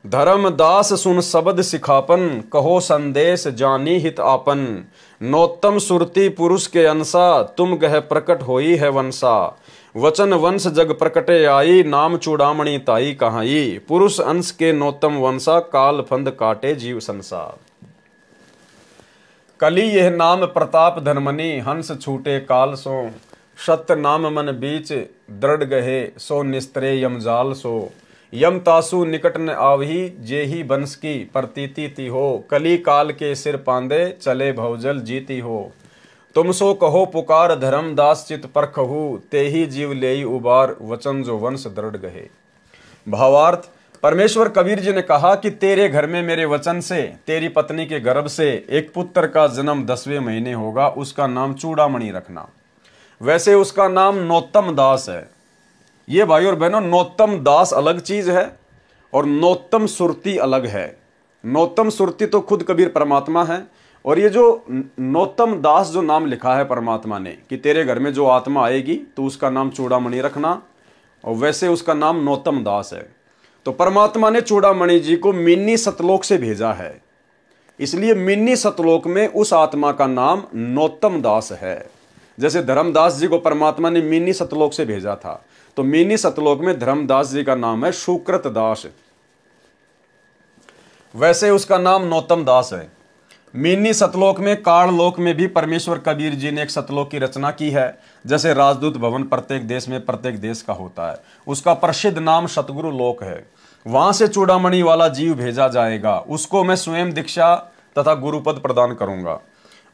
धर्मदास सुन शब्द सिखापन, कहो संदेश जानी हित आपन। नोत्तम सुरती पुरुष के अंसा, तुम गह प्रकट होई है वंसा। वचन वंश जग प्रकटे आई, नाम चूड़ामणि ताई कहाई। पुरुष अंश के नोत्तम वंशा, काल फंद काटे जीव संसार। कली यह नाम प्रताप धनमनी, हंस छूटे काल सो। सत्य नाम मन बीच दृढ़ गहे, सो निस्त्रे यमजाल सो। यम तासु निकट न आवही, जेही बंस की प्रतीति ती हो। कली काल के सिर पांदे, चले भवजल जीती हो। तुम सो कहो पुकार धर्मदास चित परखहु, तेही जीव लेई उबार, वचन जो वंश दृढ़ गहे। भावार्थ, परमेश्वर कबीर जी ने कहा कि तेरे घर में मेरे वचन से, तेरी पत्नी के गर्भ से एक पुत्र का जन्म 10वें महीने होगा, उसका नाम चूड़ामणि रखना। वैसे उसका नाम नोत्तम दास है। ये भाई और बहनों, नोत्तम दास अलग चीज है और नोत्तम सुरती अलग है। नोत्तम सुरती तो खुद कबीर परमात्मा है, और ये जो नोत्तम दास जो नाम लिखा है परमात्मा ने कि तेरे घर में जो आत्मा आएगी तो उसका नाम चूड़ामणि रखना, और वैसे उसका नाम नोत्तम दास है। तो परमात्मा ने चूड़ामणि जी को मिन्नी सतलोक से भेजा है, इसलिए मिन्नी सतलोक में उस आत्मा का नाम नोत्तम दास है। जैसे धर्मदास जी को परमात्मा ने मिन्नी सतलोक से भेजा था, तो मिन्नी सतलोक में धर्मदास जी का नाम है शुक्रत दास, वैसे उसका नाम नोत्तम दास है। मिन्नी सतलोक में, काललोक में भी परमेश्वर कबीर जी ने एक सतलोक की रचना की है। जैसे राजदूत भवन प्रत्येक देश में प्रत्येक देश का होता है, उसका प्रसिद्ध नाम सतगुरु लोक है। वहां से चूड़ामणि वाला जीव भेजा जाएगा, उसको मैं स्वयं दीक्षा तथा गुरुपद प्रदान करूंगा।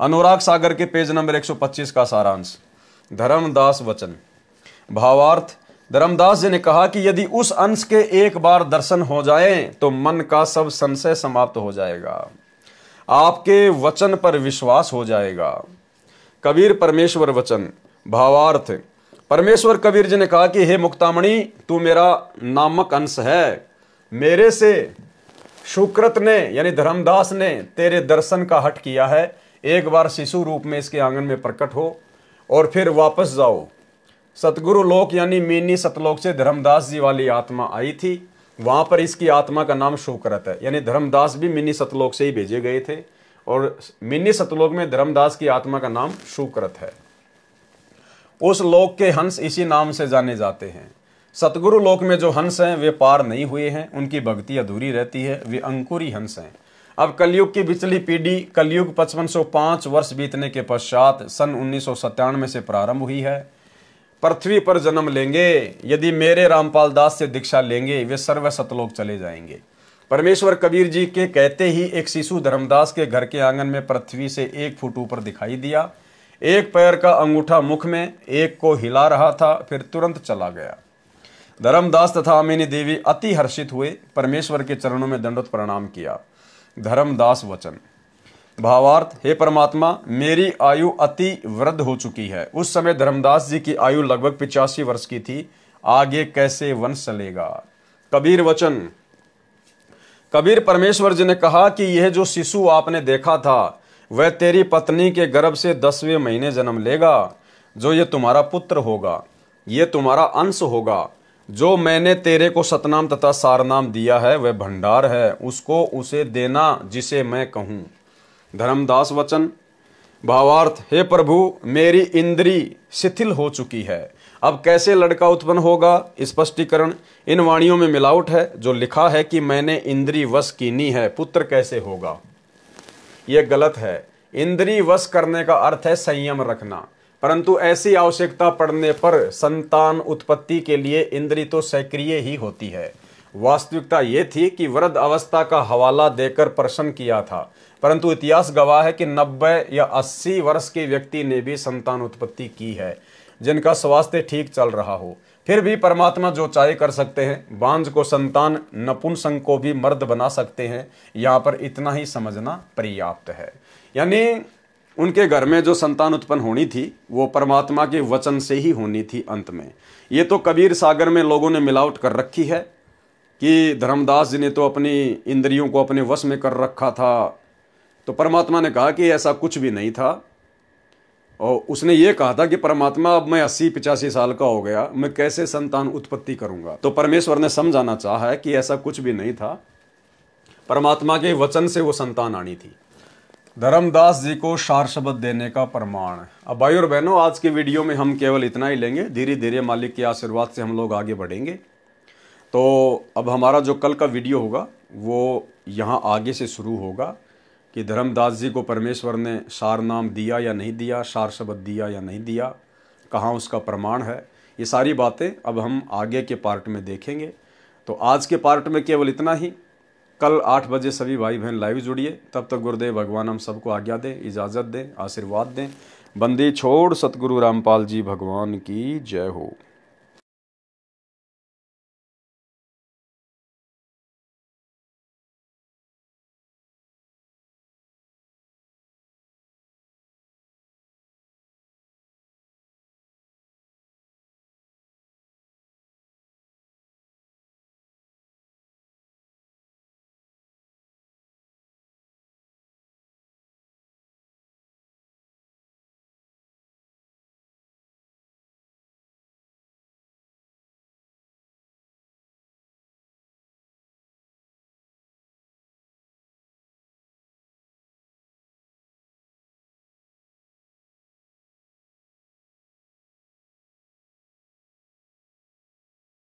अनुराग सागर के पेज नंबर 125 का सारांश। धर्मदास वचन। भावार्थ, धर्मदास जी ने कहा कि यदि उस अंश के एक बार दर्शन हो जाए तो मन का सब संशय समाप्त हो जाएगा, आपके वचन पर विश्वास हो जाएगा। कबीर परमेश्वर वचन। भावार्थ, परमेश्वर कबीर जी ने कहा कि हे मुक्तामणि, तू मेरा नामक अंश है। मेरे से शुक्रत ने यानी धर्मदास ने तेरे दर्शन का हट किया है। एक बार शिशु रूप में इसके आंगन में प्रकट हो और फिर वापस जाओ। सतगुरु लोक यानी मिन्नी सतलोक से धर्मदास जी वाली आत्मा आई थी, वहां पर इसकी आत्मा का नाम शुक्रत है। यानी धर्मदास भी मिन्नी सतलोक से ही भेजे गए थे, और मिन्नी सतलोक में धर्मदास की आत्मा का नाम शुक्रत है। उस लोक के हंस इसी नाम से जाने जाते हैं। सतगुरु लोक में जो हंस हैं वे पार नहीं हुए हैं, उनकी भक्ति अधूरी रहती है, वे अंकुरी हंस हैं। अब कलयुग की बिचली पीढ़ी, कलयुग 5505 वर्ष बीतने के पश्चात सन 1997 से प्रारंभ हुई है, पृथ्वी पर जन्म लेंगे। यदि मेरे रामपाल दास से दीक्षा लेंगे वे सर्व सतलोक चले जाएंगे। परमेश्वर कबीर जी के कहते ही एक शिशु धर्मदास के घर के आंगन में पृथ्वी से 1 फुट ऊपर दिखाई दिया। एक पैर का अंगूठा मुख में, एक को हिला रहा था, फिर तुरंत चला गया। धर्मदास तथा अमीनी देवी अति हर्षित हुए, परमेश्वर के चरणों में दंडवत प्रणाम किया। धर्मदास वचन। भावार्थ, हे परमात्मा, मेरी आयु अति वृद्ध हो चुकी है। उस समय धर्मदास जी की आयु लगभग 85 वर्ष की थी। आगे कैसे वंश चलेगा। कबीर वचन। कबीर परमेश्वर जी ने कहा कि यह जो शिशु आपने देखा था वह तेरी पत्नी के गर्भ से 10वें महीने जन्म लेगा। जो ये तुम्हारा पुत्र होगा, ये तुम्हारा अंश होगा। जो मैंने तेरे को सतनाम तथा सारनाम दिया है वह भंडार है, उसको उसे देना जिसे मैं कहूँ। धर्मदास वचन। भावार्थ, हे प्रभु, मेरी इंद्री शिथिल हो चुकी है, अब कैसे लड़का उत्पन्न होगा। स्पष्टीकरण, इन वाणियों में मिलावट है। जो लिखा है कि मैंने इंद्री वश कीनी है, पुत्र कैसे होगा, यह गलत है। इंद्री वश करने का अर्थ है संयम रखना, परंतु ऐसी आवश्यकता पड़ने पर संतान उत्पत्ति के लिए इंद्री तो सक्रिय ही होती है। वास्तविकता ये थी कि वृद्ध अवस्था का हवाला देकर प्रश्न किया था, परंतु इतिहास गवाह है कि 90 या 80 वर्ष के व्यक्ति ने भी संतान उत्पत्ति की है, जिनका स्वास्थ्य ठीक चल रहा हो। फिर भी परमात्मा जो चाहे कर सकते हैं। बांझ को संतान, नपुंसक को भी मर्द बना सकते हैं। यहाँ पर इतना ही समझना पर्याप्त है। यानी उनके घर में जो संतान उत्पन्न होनी थी वो परमात्मा के वचन से ही होनी थी अंत में। ये तो कबीर सागर में लोगों ने मिलावट कर रखी है कि धर्मदास जी ने तो अपनी इंद्रियों को अपने वश में कर रखा था। तो परमात्मा ने कहा कि ऐसा कुछ भी नहीं था, और उसने ये कहा था कि परमात्मा, अब मैं 80-85 साल का हो गया, मैं कैसे संतान उत्पत्ति करूंगा। तो परमेश्वर ने समझाना चाहा है कि ऐसा कुछ भी नहीं था, परमात्मा के वचन से वो संतान आनी थी। धर्मदास जी को सार शब्द देने का प्रमाण। अब भाई और बहनों, आज के वीडियो में हम केवल इतना ही लेंगे, धीरे धीरे मालिक के आशीर्वाद से हम लोग आगे बढ़ेंगे। तो अब हमारा जो कल का वीडियो होगा वो यहाँ आगे से शुरू होगा कि धर्मदास जी को परमेश्वर ने सार नाम दिया या नहीं दिया, सार शब्द दिया या नहीं दिया, कहाँ उसका प्रमाण है, ये सारी बातें अब हम आगे के पार्ट में देखेंगे। तो आज के पार्ट में केवल इतना ही। कल 8 बजे सभी भाई बहन लाइव जुड़िए। तब तक गुरुदेव भगवान हम सबको आज्ञा दें, इजाज़त दें, आशीर्वाद दें। बंदी छोड़ सतगुरु रामपाल जी भगवान की जय हो।